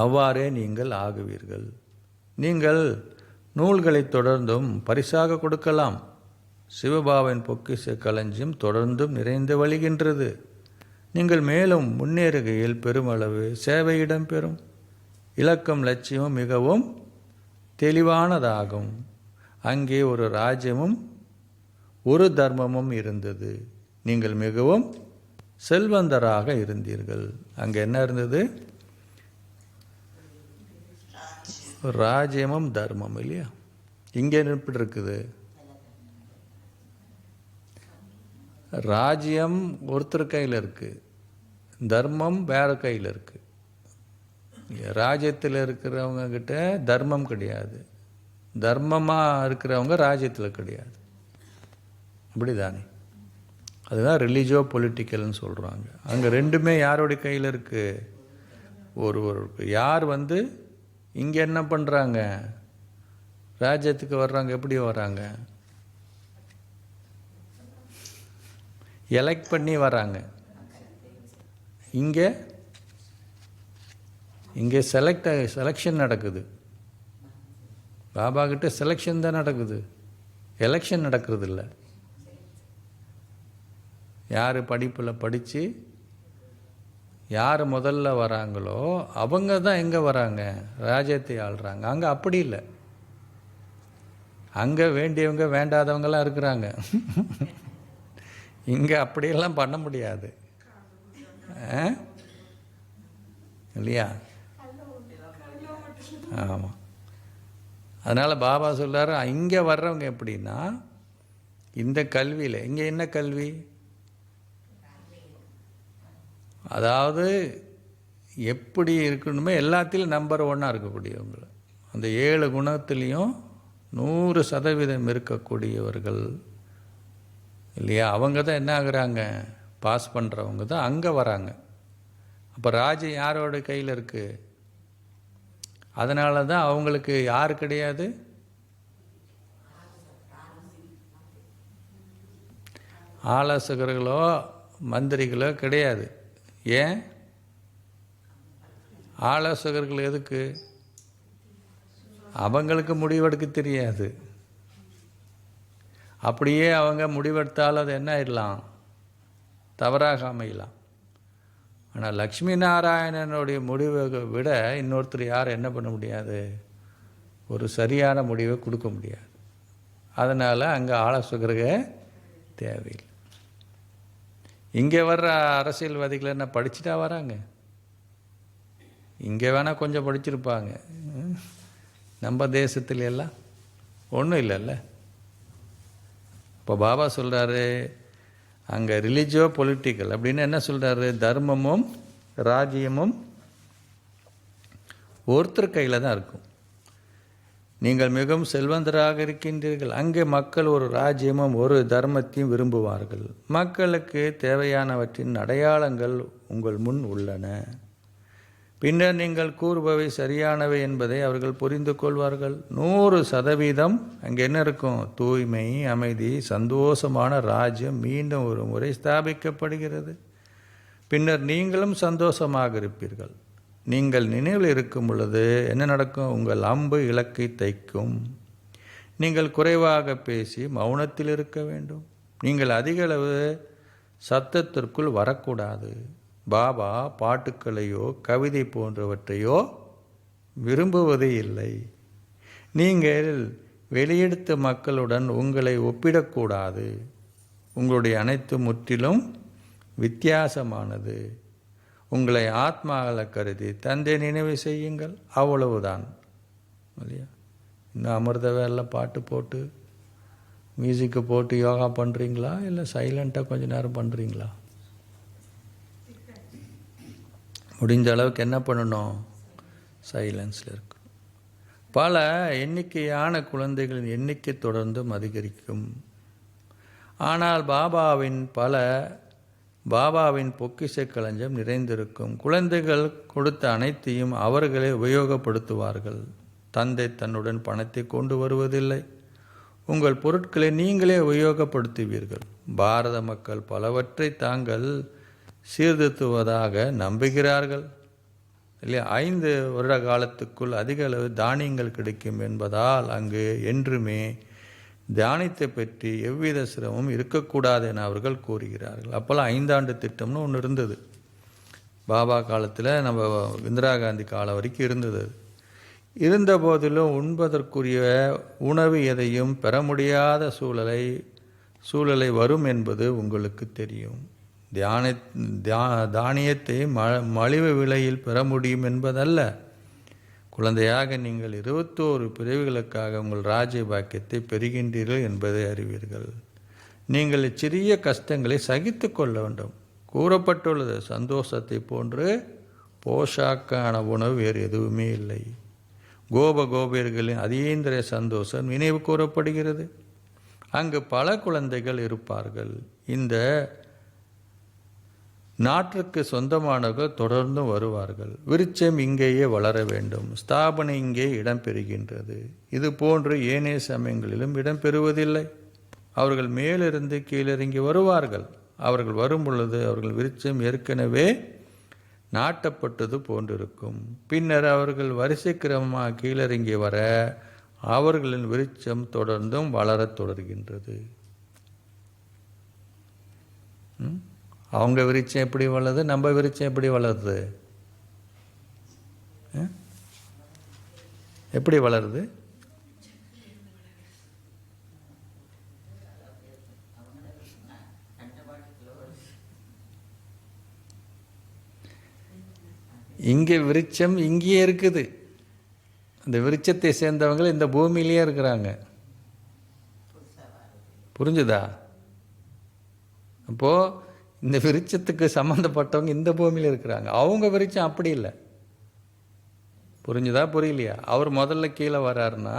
அவ்வாறே நீங்கள் ஆகுவீர்கள். நீங்கள் நூல்களை தொடர்ந்தும் பரிசாக கொடுக்கலாம். சிவபாபாவின் பொக்கிஷ களஞ்சியம் தொடர்ந்தும் நிறைந்து வழிகின்றது. நீங்கள் மேலும் முன்னேறுகையில் பெருமளவு சேவை இடம்பெறும். இலக்கம் லட்சியமும் மிகவும் தெளிவானதாகும். அங்கே ஒரு ராஜ்யமும் ஒரு தர்மமும் இருந்தது. நீங்கள் மிகவும் செல்வந்தராக இருந்தீர்கள். அங்கே என்ன இருந்தது? ராஜ்யமும் தர்மம், இல்லையா? இங்கே எப்படி இருக்குது? ராஜ்யம் ஒருத்தர் கையில் இருக்கு, தர்மம் வேற கையில் இருக்கு. ராஜ்யத்தில் இருக்கிறவங்க கிட்ட தர்மம் கிடையாது, தர்மமாக இருக்கிறவங்க ராஜ்யத்தில் கிடையாது. அப்படிதானே? அதுதான் ரிலீஜியோ பொலிட்டிக்கல்னு சொல்கிறாங்க. அங்கே ரெண்டுமே யாருடைய கையில் இருக்குது? ஒருவருக்கு. யார் இங்கே என்ன பண்ணுறாங்க? ராஜ்யத்துக்கு வர்றாங்க. எப்படி வர்றாங்க? எலெக்ட் பண்ணி வராங்க. இங்கே செலெக்ஷன் நடக்குது. பாபா கிட்ட செலெக்ஷன் தான் நடக்குது, எலெக்ஷன் நடக்கிறது இல்லை. யார் படிப்பில் படித்து யார் முதல்ல வராங்களோ அவங்க தான் எங்கே வராங்க? ராஜ்யத்தை ஆள்றாங்க. அங்கே அப்படி இல்லை. அங்கே வேண்டியவங்க வேண்டாதவங்களாம் இருக்கிறாங்க. இங்கே அப்படியெல்லாம் பண்ண முடியாது, இல்லையா? ஆமாம். அதனால் பாபா சொல்கிறார், இங்கே வர்றவங்க எப்படின்னா இந்த கல்வியில், இங்கே என்ன கல்வி? அதாவது எப்படி இருக்கணுமோ எல்லாத்திலும் நம்பர் 1 இருக்கக்கூடியவங்க. அந்த 7 குணத்துலேயும் 100% இருக்கக்கூடியவர்கள், இல்லையா? அவங்க தான் என்ன ஆகுறாங்க? பாஸ் பண்ணுறவங்க தான் அங்கே வராங்க. அப்போ ராஜ்யம் யாரோட கையில் இருக்குது? அதனால தான் அவங்களுக்கு யார் கிடையாது? ஆலோசகர்களோ மந்திரிகளோ கிடையாது. ஏன்? ஆலோசகர்கள் எதுக்கு? அவங்களுக்கு முடிவெடுக்க தெரியாது. அப்படியே அவங்க முடிவெடுத்தாலும் அது என்ன ஆயிடலாம்? தவறாக அமையலாம். ஆனால் லக்ஷ்மி நாராயணனுடைய முடிவை விட இன்னொருத்தர் யார் என்ன பண்ண முடியாது? ஒரு சரியான முடிவை கொடுக்க முடியாது. அதனால் அங்கே ஆலோசகர்கள் தேவையில்லை. இங்கே வர்ற அரசியல்வாதிகள் என்ன படிச்சுட்டா வராங்க? இங்கே வேணால் கொஞ்சம் படிச்சிருப்பாங்க. நம்ம தேசத்துல எல்லாம் ஒன்றும் இல்லைல்ல. இப்போ பாபா சொல்கிறாரு, அங்கே ரிலீஜியோ பொலிட்டிக்கல் அப்படின்னு என்ன சொல்கிறாரு? தர்மமும் ராஜ்யமும் ஒருத்தர் கையில் தான் இருக்கும். நீங்கள் மிகவும் செல்வந்தராக இருக்கின்றீர்கள். அங்கே மக்கள் ஒரு ராஜ்யமும் ஒரு தர்மத்தையும் விரும்புவார்கள். மக்களுக்கு தேவையானவற்றின் அடையாளங்கள் உங்கள் முன் உள்ளன. பின்னர் நீங்கள் கூறுபவை சரியானவை என்பதை அவர்கள் புரிந்து கொள்வார்கள். 100% அங்கே என்ன இருக்கும்? தூய்மை, அமைதி, சந்தோஷமான ராஜ்யம் மீண்டும் ஒரு முறை ஸ்தாபிக்கப்படுகிறது. பின்னர் நீங்களும் சந்தோஷமாக இருப்பீர்கள். நீங்கள் நினைவில் இருக்கும் பொழுது என்ன நடக்கும்? உங்கள் அம்பு இலக்கை தைக்கும். நீங்கள் குறைவாக பேசி மௌனத்தில் இருக்க வேண்டும். நீங்கள் அதிக அளவு சத்தத்திற்குள் வரக்கூடாது. பாபா பாட்டுக்களையோ கவிதை போன்றவற்றையோ விரும்புவதே இல்லை. நீங்கள் வெளியெடுத்த மக்களுடன் உங்களை ஒப்பிடக்கூடாது. உங்களுடைய அனைத்து முற்றிலும் வித்தியாசமானது. உங்களை ஆத்மாக்களை கருதி தந்தை நினைவு செய்யுங்கள், அவ்வளவுதான். இல்லையா? இன்னும் அமிர்த வேலை பாட்டு போட்டு மியூசிக்கை போட்டு யோகா பண்ணுறீங்களா, இல்லை சைலண்ட்டாக கொஞ்ச நேரம் பண்ணுறீங்களா? முடிஞ்ச அளவுக்கு என்ன பண்ணணும்? சைலன்ஸில் இருக்கும். பல எண்ணிக்கையான குழந்தைகளின் எண்ணிக்கை தொடர்ந்தும் அதிகரிக்கும். ஆனால் பாபாவின் பொக்கிஷ களஞ்சம் நிறைந்திருக்கும். குழந்தைகள் கொடுத்த அனைத்தையும் அவர்களே உபயோகப்படுத்துவார்கள். தந்தை தன்னுடன் பணத்தை கொண்டு வருவதில்லை. உங்கள் பொருட்களை நீங்களே உபயோகப்படுத்துவீர்கள். பாரத மக்கள் பலவற்றை தாங்கள் சீர்திருத்துவதாக நம்புகிறார்கள். இல்லையா? 5 வருட காலத்துக்குள் அதிக அளவு தானியங்கள் கிடைக்கும் என்பதால் அங்கு என்றுமே தியானத்தை பற்றி எவ்வித சிரமமும் இருக்கக்கூடாது என அவர்கள் கூறுகிறார்கள். அப்போல்லாம் 5 ஆண்டு திட்டம்னு ஒன்று இருந்தது. பாபா காலத்தில், நம்ம இந்திரா காந்தி காலம் வரைக்கும் இருந்தது. இருந்த போதிலும் உண்பதற்குரிய உணவு எதையும் பெற முடியாத சூழலை வரும் என்பது உங்களுக்கு தெரியும். தானியத்தை மலிவு விலையில் பெற முடியும் என்பதல்ல. குழந்தையாக நீங்கள் 21 பிறவிகளுக்காக உங்கள் ராஜ்ய பாக்கியத்தை பெறுகின்றீர்கள் என்பதை அறிவீர்கள். நீங்கள் சிறிய கஷ்டங்களை சகித்து கொள்ள வேண்டும். கூறப்பட்டுள்ளது, சந்தோஷத்தை போன்று போஷாக்கான உணவு வேறு எதுவுமே இல்லை. கோபியர்களின் அதீந்திர சந்தோஷம் நினைவு கூறப்படுகிறது. அங்கு பல குழந்தைகள் இருப்பார்கள். இந்த நாட்டிற்கு சொந்தமானவர்கள் தொடர்ந்து வருவார்கள். விருட்சம் இங்கேயே வளர வேண்டும். ஸ்தாபனை இங்கே இடம்பெறுகின்றது. இது போன்று ஏனைய சமயங்களிலும் இடம்பெறுவதில்லை. அவர்கள் மேலிருந்து கீழிறங்கி வருவார்கள். அவர்கள் வரும் பொழுது அவர்கள் விருட்சம் ஏற்கனவே நாட்டப்பட்டது போன்றிருக்கும். பின்னர் அவர்கள் வரிசை கிரமமாக கீழிறங்கி வர அவர்களின் விருட்சம் தொடர்ந்தும் வளரத் தொடர்கின்றது. அவங்க விருட்சம் எப்படி வளருது, நம்ம விருட்சம் எப்படி வளருது? எப்படி வளருது? இங்கே விருட்சம் இங்கேயே இருக்குது. அந்த விருட்சத்தை சேர்ந்தவங்க இந்த பூமியிலேயே இருக்கிறாங்க. புரிஞ்சுதா? அப்போது இந்த விருட்சத்துக்கு சம்மந்தப்பட்டவங்க இந்த பூமியில் இருக்கிறாங்க. அவங்க விருட்சம் அப்படி இல்லை. புரிஞ்சுதா புரியலையா? அவர் முதல்ல கீழே வர்றாருன்னா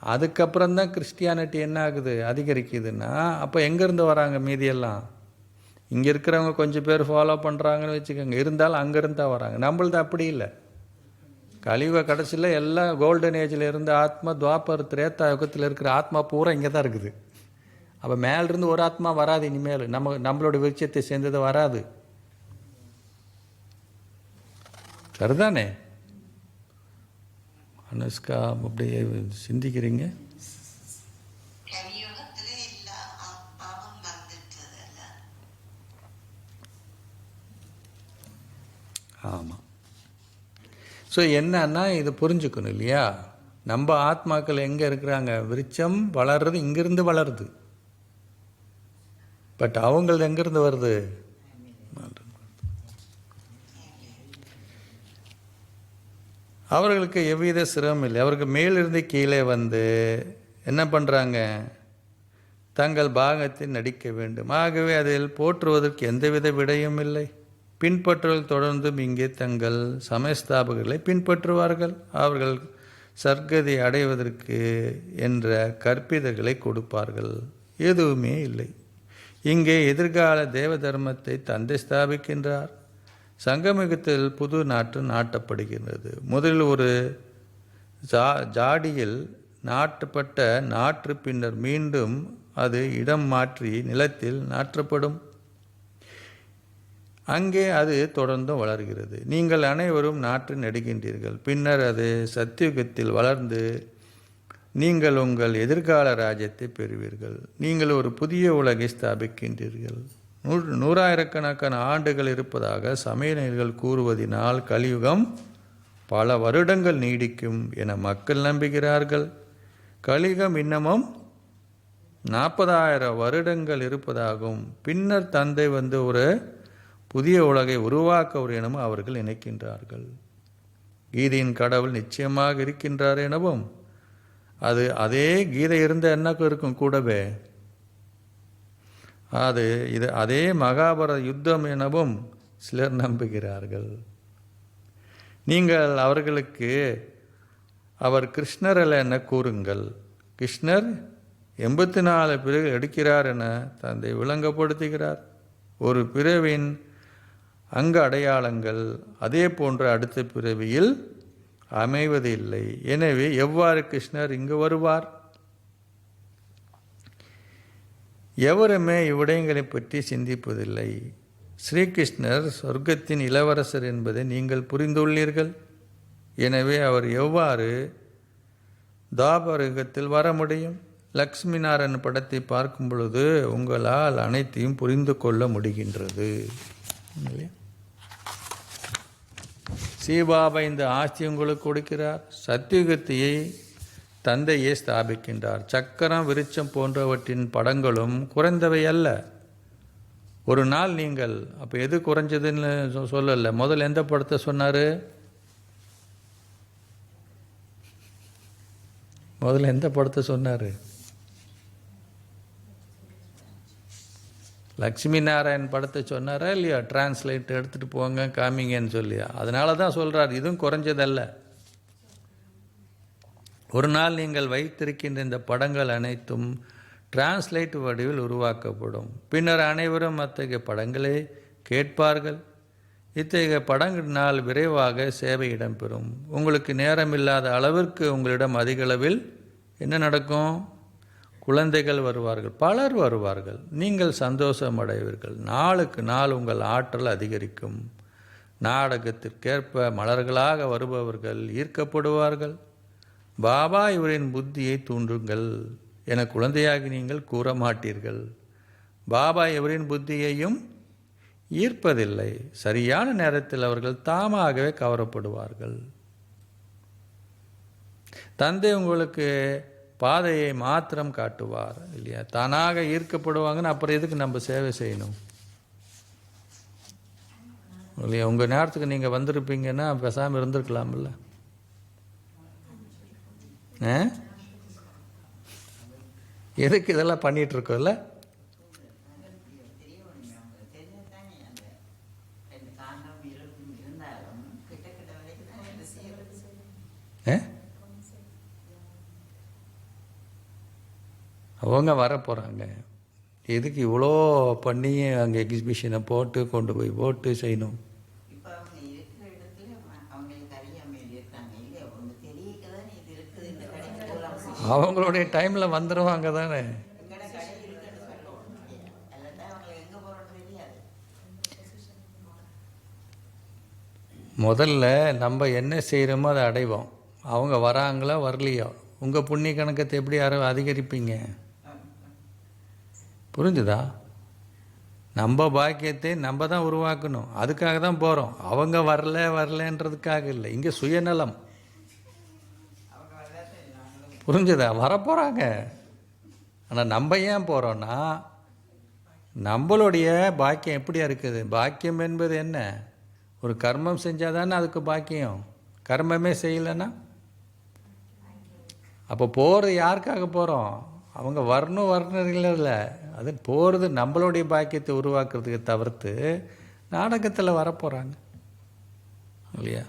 அதுக்கப்புறம் தான் கிறிஸ்டியானிட்டி என்ன ஆகுது, அதிகரிக்குதுன்னா அப்போ எங்கேருந்து வராங்க மீதியெல்லாம்? இங்கே இருக்கிறவங்க கொஞ்சம் பேர் ஃபாலோ பண்ணுறாங்கன்னு வச்சுக்கோங்க. இருந்தாலும் அங்கேருந்து தான் வராங்க. நம்மளது அப்படி இல்லை. கலியுக கடைசியில் எல்லாம் கோல்டன் ஏஜில் இருந்த ஆத்மா, துவாபர் திரேதா யுகத்தில் இருக்கிற ஆத்மா பூரா இங்கே தான் இருக்குது. அப்போ மேலிருந்து ஒரு ஆத்மா வராது இனிமேல். நம்மளோட விருட்சத்தை சேர்ந்தது வராது. சரிதானே அனுஷ்கா? அப்படியே சிந்திக்கிறீங்க? ஆமாம். ஸோ என்னன்னா இது புரிஞ்சுக்கணும் இல்லையா? நம்ம ஆத்மாக்கள் எங்கே இருக்கிறாங்க? விருட்சம் வளர்றது இங்கிருந்து வளருது. பட் அவங்களது எங்கேருந்து வருது? அவர்களுக்கு எவ்வித சிரமம் இல்லை. அவருக்கு மேலிருந்து கீழே வந்து என்ன பண்ணுறாங்க? தங்கள் பாகத்தை நடிக்க வேண்டும். ஆகவே அதில் போற்றுவதற்கு எந்தவித விடையும் இல்லை. பின்பற்றுவர்கள் தொடர்ந்தும் இங்கே தங்கள் சமயஸ்தாபகர்களை பின்பற்றுவார்கள். அவர்கள் சர்க்கதி அடைவதற்கு என்ற கற்பிதங்களை கொடுப்பார்கள். எதுவுமே இல்லை. இங்கே எதிர்கால தேவ தர்மத்தை தந்தை ஸ்தாபிக்கின்றார். சங்கமிகத்தில் புது நாட்டு நாட்டப்படுகின்றது. முதலில் ஒரு ஜாடியில் நாட்டப்பட்ட நாற்று பின்னர் மீண்டும் அது இடம் மாற்றி நிலத்தில் நாற்றப்படும். அங்கே அது தொடர்ந்தும் வளர்கிறது. நீங்கள் அனைவரும் நாற்று நடுகின்றீர்கள். பின்னர் அது சத்தியுகத்தில் வளர்ந்து நீங்கள் உங்கள் எதிர்கால ராஜ்யத்தை பெறுவீர்கள். நீங்கள் ஒரு புதிய உலகை ஸ்தாபிக்கின்றீர்கள். நூறாயிரக்கணக்கான ஆண்டுகள் இருப்பதாக சமயநெறிகள் கூறுவதினால் கலியுகம் பல வருடங்கள் நீடிக்கும் என மக்கள் நம்புகிறார்கள். கலியுகம் இன்னமும் 40,000 வருடங்கள் இருப்பதாகவும் பின்னர் தந்தை வந்து ஒரு புதிய உலகை உருவாக்கவர் எனவும் அவர்கள் நினைக்கின்றார்கள். கீதையின் கடவுள் நிச்சயமாக இருக்கின்றார் எனவும் அது அதே கீதை இருந்த என்னக்கும் இருக்கும் கூடவே இது அதே மகாபாரத யுத்தம் எனவும் சிலர் நம்புகிறார்கள். நீங்கள் அவர்களுக்கு அவர் கிருஷ்ணர் அல்ல என கூறுங்கள். கிருஷ்ணர் 84 பிறவிகள் எடுக்கிறார் என தந்தை விளங்கப்படுத்துகிறார். ஒரு பிறவின் அங்க அடையாளங்கள் அதே போன்ற அடுத்த பிறவியில் அமைவதில்லை. எனவே எவ்வாறு கிருஷ்ணர் இங்கு வருவார்? எவருமே இவ்விடயங்களை பற்றி சிந்திப்பதில்லை. ஸ்ரீகிருஷ்ணர் சொர்க்கத்தின் இளவரசர் என்பதை நீங்கள் புரிந்துள்ளீர்கள். எனவே அவர் எவ்வாறு தாபர யுகத்தில் வர முடியும்? லக்ஷ்மி நாராயண் படத்தை பார்க்கும் பொழுது உங்களால் அனைத்தையும் புரிந்து கொள்ள முடிகின்றது. சீபாபா இந்த ஆட்சி உங்களுக்கு கொடுக்கிறார். சத்தியுகத்தையே தந்தையே ஸ்தாபிக்கின்றார். சக்கரம், விருட்சம் போன்றவற்றின் படங்களும் குறைந்தவை அல்ல. ஒரு நாள் நீங்கள் அப்போ எது குறைஞ்சதுன்னு சொல்லலை. முதல்ல எந்த படத்தை சொன்னார்? முதல்ல எந்த படத்தை சொன்னார்? லக்ஷ்மி நாராயண் படத்தை சொன்னாரா இல்லையா? டிரான்ஸ்லேட் எடுத்துகிட்டு போங்க காமிங்கன்னு சொல்லியா? அதனால தான் சொல்கிறார் இதுவும் குறைஞ்சதல்ல. ஒரு நாள் நீங்கள் வைத்திருக்கின்ற இந்த படங்கள் அனைத்தும் டிரான்ஸ்லேட் வடிவில் உருவாக்கப்படும். பின்னர் அனைவரும் அத்தகைய படங்களை கேட்பார்கள். இத்தகைய படங்களினால் விரைவாக சேவை இடம்பெறும். உங்களுக்கு நேரம் இல்லாத அளவிற்கு உங்களிடம் அதிக அளவில் என்ன நடக்கும்? குழந்தைகள் வருவார்கள், பலர் வருவார்கள். நீங்கள் சந்தோஷம் அடைவீர்கள். நாளுக்கு நாள் உங்கள் ஆற்றல் அதிகரிக்கும். நாடகத்திற்கேற்ப மலர்களாக வருபவர்கள் ஈர்க்கப்படுவார்கள். பாபா இவரின் புத்தியை தூண்டுங்கள் என குழந்தையாகி நீங்கள் கூற மாட்டீர்கள். பாபா இவரின் புத்தியையும் ஈர்ப்பதில்லை. சரியான நேரத்தில் அவர்கள் தாமாகவே கவரப்படுவார்கள். தந்தை உங்களுக்கு பாதையை மாத்திரம் காட்டுவார் இல்லையா? தானாக ஈர்க்கப்படுவாங்கன்னு அப்புறம் எதுக்கு நம்ம சேவை செய்யணும் இல்லையா? உங்கள் நேரத்துக்கு நீங்கள் வந்திருப்பீங்கன்னா பேசாமல் இருந்திருக்கலாம்ல. எதுக்கு இதெல்லாம் பண்ணிட்டு இருக்கோம்ல? அவங்க வர போகிறாங்க. எதுக்கு இவ்வளோ பண்ணி அங்கே எக்ஸிபிஷனை போட்டு கொண்டு போய் போட்டு செய்யணும்? அவங்களுடைய டைமில் வந்துடுவாங்க தானே. முதல்ல நம்ம என்ன செய்கிறோமோ அதை அடைவோம். அவங்க வராங்களோ வரலையோ உங்கள் புண்ணிய கணக்கத்தை எப்படி அதிகரிப்பீங்க? புரிஞ்சுதா? நம்ம பாக்கியத்தை நம்ம தான் உருவாக்கணும். அதுக்காக தான் போகிறோம். அவங்க வரலன்றதுக்காக இல்லை. இங்கே சுயநலம். புரிஞ்சுதா? வரப்போகிறாங்க. ஆனால் நம்ம ஏன் போகிறோன்னா நம்மளுடைய பாக்கியம் எப்படியா இருக்குது? பாக்கியம் என்பது என்ன? ஒரு கர்மம் செஞ்சால் தானே அதுக்கு பாக்கியம். கர்மமே செய்யலைன்னா அப்போ போகிறது யாருக்காக போகிறோம்? அவங்க வரணும் இல்லை. அது போகிறது நம்மளுடைய பாக்கியத்தை உருவாக்குறதுக்கு தவிர்த்து நாடகத்தில் வரப்போகிறாங்க இல்லையா?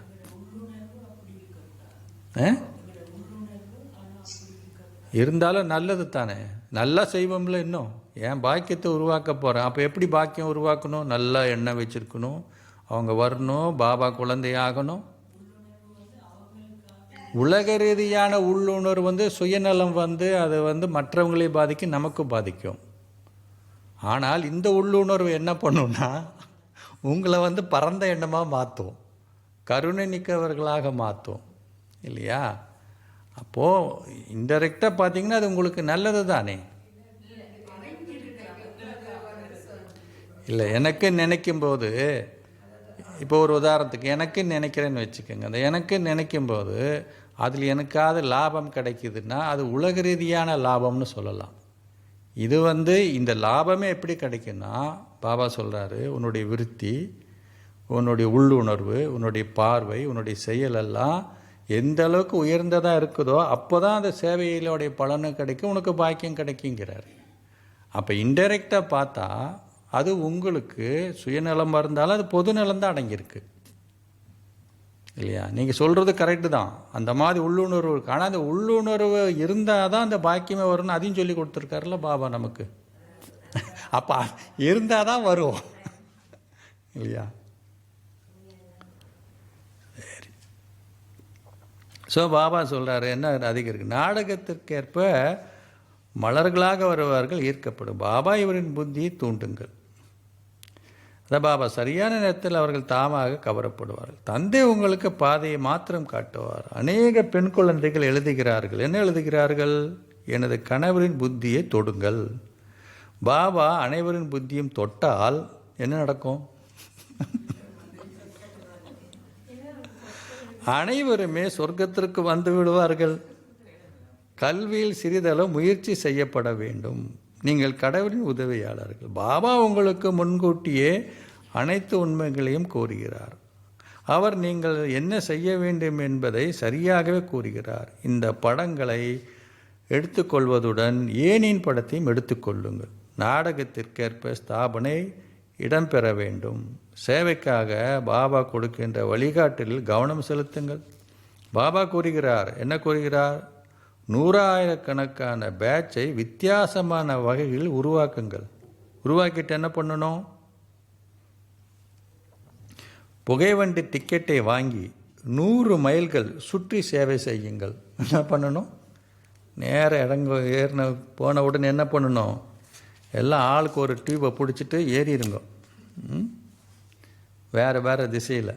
இருந்தாலும் நல்லது தானே. நல்லா செய்வோம்ல. இன்னும் என் பாக்கியத்தை உருவாக்க போகிறேன். அப்போ எப்படி பாக்கியம் உருவாக்கணும்? நல்லா எண்ணெய் வச்சுருக்கணும். அவங்க வரணும். பாபா குழந்தையாகணும். உலக ரீதியான உள்ளுணர்வு சுயநலம் அது மற்றவங்களை பாதிக்கும், நமக்கு பாதிக்கும். ஆனால் இந்த உள்ளுணர்வு என்ன பண்ணுன்னா உங்களை பரந்த எண்ணமாக மாற்றும், கருணை நிற்கவர்களாக மாற்றும் இல்லையா? அப்போது இன்டெரக்டாக பார்த்தீங்கன்னா அது உங்களுக்கு நல்லது தானே. இல்லை, எனக்கு நினைக்கும்போது, இப்போ ஒரு உதாரணத்துக்கு எனக்கு நினைக்கிறேன்னு வச்சுக்கோங்க. அந்த எனக்கு நினைக்கும்போது அதில் எனக்காவது லாபம் கிடைக்குதுன்னா அது உலக ரீதியான லாபம்னு சொல்லலாம். இது இந்த லாபமே எப்படி கிடைக்குன்னா, பாபா சொல்கிறாரு, உன்னுடைய விருத்தி, உன்னுடைய உள்ளுணர்வு, உன்னுடைய பார்வை, உன்னுடைய செயலெல்லாம் எந்த அளவுக்கு உயர்ந்ததாக இருக்குதோ அப்போ தான் அந்த சேவையிலோடைய பலனும் கிடைக்கும், உனக்கு பாக்கியம் கிடைக்குங்கிறார். அப்போ இன்டெரக்டாக பார்த்தா அது உங்களுக்கு சுயநலமாக இருந்தாலும் அது பொதுநலம் தான் அடங்கியிருக்கு இல்லையா. நீங்கள் சொல்கிறது கரெக்டு தான், அந்த மாதிரி உள்ளுணர்வு இருக்குது. ஆனால் அந்த உள்ளுணர்வு இருந்தால் தான் அந்த பாக்கியமே வரும்னு அதையும் சொல்லி கொடுத்துருக்காருல்ல பாபா நமக்கு. அப்போ இருந்தால் தான் வரும் இல்லையா. சரி, ஸோ பாபா சொல்கிறாரு என்ன அதிகம் இருக்குது. நாடகத்திற்கேற்ப மலர்களாக வருவார்கள், ஈர்க்கப்படும். பாபா இவரின் புத்தியை தூண்டுங்கள். அதான் பாபா சரியான நேரத்தில் அவர்கள் தாமாக கவரப்படுவார்கள். தந்தை உங்களுக்கு பாதையை மாத்திரம் காட்டுவார். அநேக பெண் குழந்தைகள் எழுதுகிறார்கள். என்ன எழுதுகிறார்கள்? எனது கணவரின் புத்தியை தொடுங்கள். பாபா அனைவரின் புத்தியும் தொட்டால் என்ன நடக்கும்? அனைவருமே சொர்க்கத்திற்கு வந்து விடுவார்கள். கல்வியில் சிறிதளவு முயற்சி செய்யப்பட வேண்டும். நீங்கள் கடவுளின் உதவியாளர்கள். பாபா உங்களுக்கு முன்கூட்டியே அனைத்து உண்மைகளையும் கூறுகிறார். அவர் நீங்கள் என்ன செய்ய வேண்டும் என்பதை சரியாகவே கூறுகிறார். இந்த படங்களை எடுத்துக்கொள்வதுடன் ஏனின் படத்தையும் எடுத்துக்கொள்ளுங்கள். நாடகத்திற்கேற்ப ஸ்தாபனை இடம்பெற வேண்டும். சேவைக்காக பாபா கொடுக்கின்ற வழிகாட்டலில் கவனம் செலுத்துங்கள். பாபா கூறுகிறார், என்ன கூறுகிறார்? 100,000கணக்கான பேட்சை வித்தியாசமான வகைகளில் உருவாக்குங்கள். உருவாக்கிட்டு என்ன பண்ணணும்? புகைவண்டி டிக்கெட்டை வாங்கி 100 மைல்கள் சுற்றி சேவை செய்யுங்கள். என்ன பண்ணணும்? நேரம் ஏறின போன உடனே என்ன பண்ணணும்? எல்லாம் ஆளுக்கு ஒரு டியூபை பிடிச்சிட்டு ஏறிடுங்க வேறு வேறு திசையில்.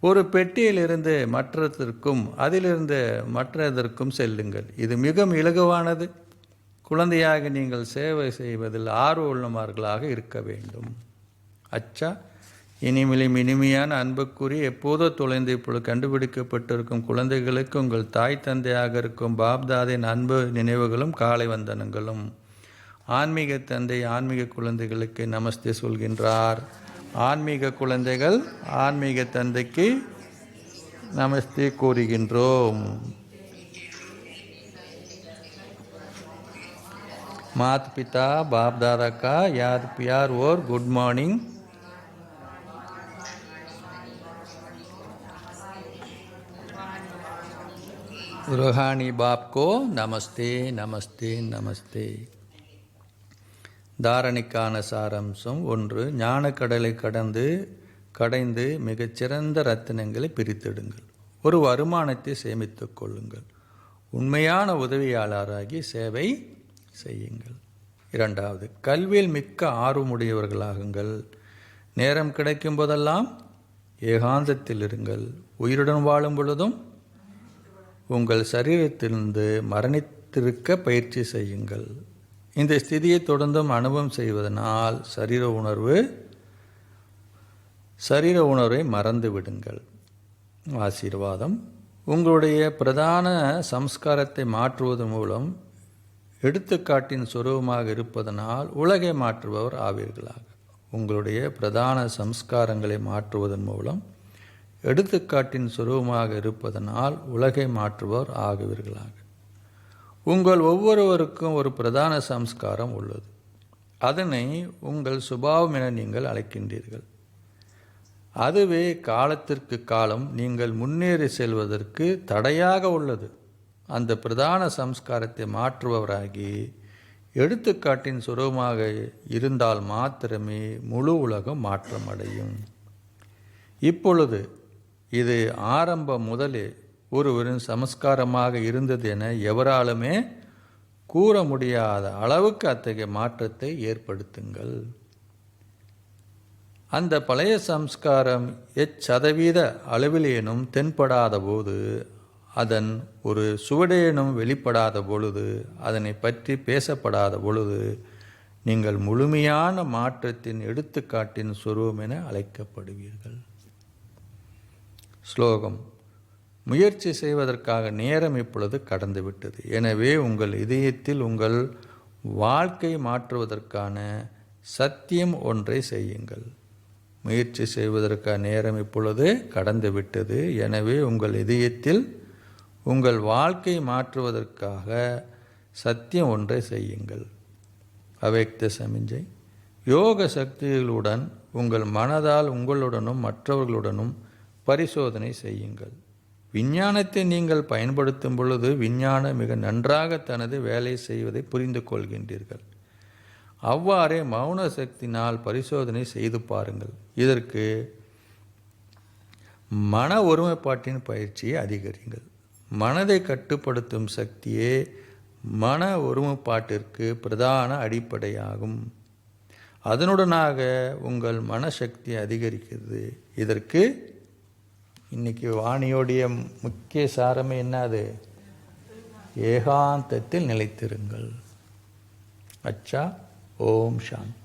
ஒரு பெட்டியிலிருந்து மற்றதற்கும் அதிலிருந்து மற்றதற்கும் செல்லுங்கள். இது மிகவும் இலகுவானது. குழந்தையாக நீங்கள் சேவை செய்வதில் ஆர்வமுள்ளவர்களாக இருக்க வேண்டும். அச்சா, இனிமேலும் இனிமையான அன்புக்குரிய எப்போதோ தொலைந்து இப்பொழுது கண்டுபிடிக்கப்பட்டிருக்கும் குழந்தைகளுக்கு உங்கள் தாய் தந்தையாக இருக்கும் பாப்தாதின் அன்பு நினைவுகளும் காலை வந்தனங்களும். ஆன்மீக தந்தை ஆன்மீக குழந்தைகளுக்கு நமஸ்தே சொல்கின்றார். ஆன்மீக குழந்தைகள் ஆன்மீக தந்தைக்கு நமஸ்தே கூறுகின்றோம். माता पिता बाप दादा का याद प्यार और गुड मॉर्निंग. रूहानी बाप को नमस्ते नमस्ते नमस्ते. தாரணிக்கான சாரம்சம் 1. ஞானக்கடலை கடைந்து மிகச்சிறந்த ரத்தினங்களை பிரித்தெடுங்கள். ஒரு வருமானத்தை சேமித்துக் கொள்ளுங்கள். உண்மையான உதவியாளராகி சேவை செய்யுங்கள். 2. கல்வியில் மிக்க ஆர்வமுடையவர்களாகுங்கள். நேரம் கிடைக்கும் போதெல்லாம் ஏகாந்தத்தில் இருங்கள். உயிருடன் வாழும் பொழுதும் உங்கள் சரீரத்திலிருந்து மரணித்திருக்க பயிற்சி செய்யுங்கள். இந்த ஸ்திதியை தொடர்ந்தும் அனுபவம் செய்வதனால் சரீர உணர்வை மறந்து விடுங்கள். ஆசீர்வாதம். உங்களுடைய பிரதான சம்ஸ்காரத்தை மாற்றுவதன் மூலம் எடுத்துக்காட்டின் சுரூபமாக இருப்பதனால் உலகை மாற்றுபவர் ஆவீர்களாக. உங்களுடைய பிரதான சம்ஸ்காரங்களை மாற்றுவதன் மூலம் எடுத்துக்காட்டின் சுரூபமாக இருப்பதனால் உலகை மாற்றுபவர் ஆகுவீர்களாக. உங்கள் ஒவ்வொருவருக்கும் ஒரு பிரதான சம்ஸ்காரம் உள்ளது. அதனை உங்கள் சுபாவம் என நீங்கள் அழைக்கின்றீர்கள். அதுவே காலத்திற்கு காலம் நீங்கள் முன்னேறி செல்வதற்கு தடையாக உள்ளது. அந்த பிரதான சம்ஸ்காரத்தை மாற்றுபவராகி எடுத்துக்காட்டின் சுரூபமாக இருந்தால் மாத்திரமே முழு உலகம் மாற்றம் அடையும். இப்பொழுது இது ஆரம்பம் முதலே ஒருவரின் சமஸ்காரமாக இருந்தது என எவராலுமே கூற முடியாத அளவுக்கு அத்தகைய மாற்றத்தை ஏற்படுத்துங்கள். அந்த பழைய சம்ஸ்காரம் எச்சதவீத அளவிலேனும் தென்படாத போது அதன் ஒரு சுவடேனும் வெளிப்படாத பொழுது, அதனை பற்றி பேசப்படாத பொழுது, நீங்கள் முழுமையான மாற்றத்தின் எடுத்துக்காட்டின் சொரூபம் என அழைக்கப்படுவீர்கள். ஸ்லோகம். முயற்சி செய்வதற்காக நேரம் இப்பொழுது கடந்துவிட்டது. எனவே உங்கள் இதயத்தில் உங்கள் வாழ்க்கை மாற்றுவதற்கான சத்தியம் ஒன்றை செய்யுங்கள். முயற்சி செய்வதற்கான நேரம் இப்பொழுது கடந்துவிட்டது. எனவே உங்கள் இதயத்தில் உங்கள் வாழ்க்கை மாற்றுவதற்காக சத்தியம் ஒன்றை செய்யுங்கள். அவ்யக்த சமிஞ்சை. யோக சக்திகளுடன் உங்கள் மனதால் உங்களுடனும் மற்றவர்களுடனும் பரிசோதனை செய்யுங்கள். விஞ்ஞானத்தை நீங்கள் பயன்படுத்தும் பொழுது விஞ்ஞானம் மிக நன்றாக தனது வேலை செய்வதை புரிந்து கொள்கின்றீர்கள். அவ்வாறே மௌன சக்தினால் பரிசோதனை செய்து பாருங்கள். இதற்கு மன ஒருமைப்பாட்டின் பயிற்சியை அதிகரிங்கள். மனதை கட்டுப்படுத்தும் சக்தியே மன ஒருமைப்பாட்டிற்கு பிரதான அடிப்படையாகும். அதனுடனாக உங்கள் மனசக்தி அதிகரிக்கிறது. இதற்கு இன்னைக்கு வாணியோடைய முக்கிய சாரமே என்னது? ஏகாந்தத்தில் நிலைத்திருங்கள். அச்சா. ஓம் சாந்தி.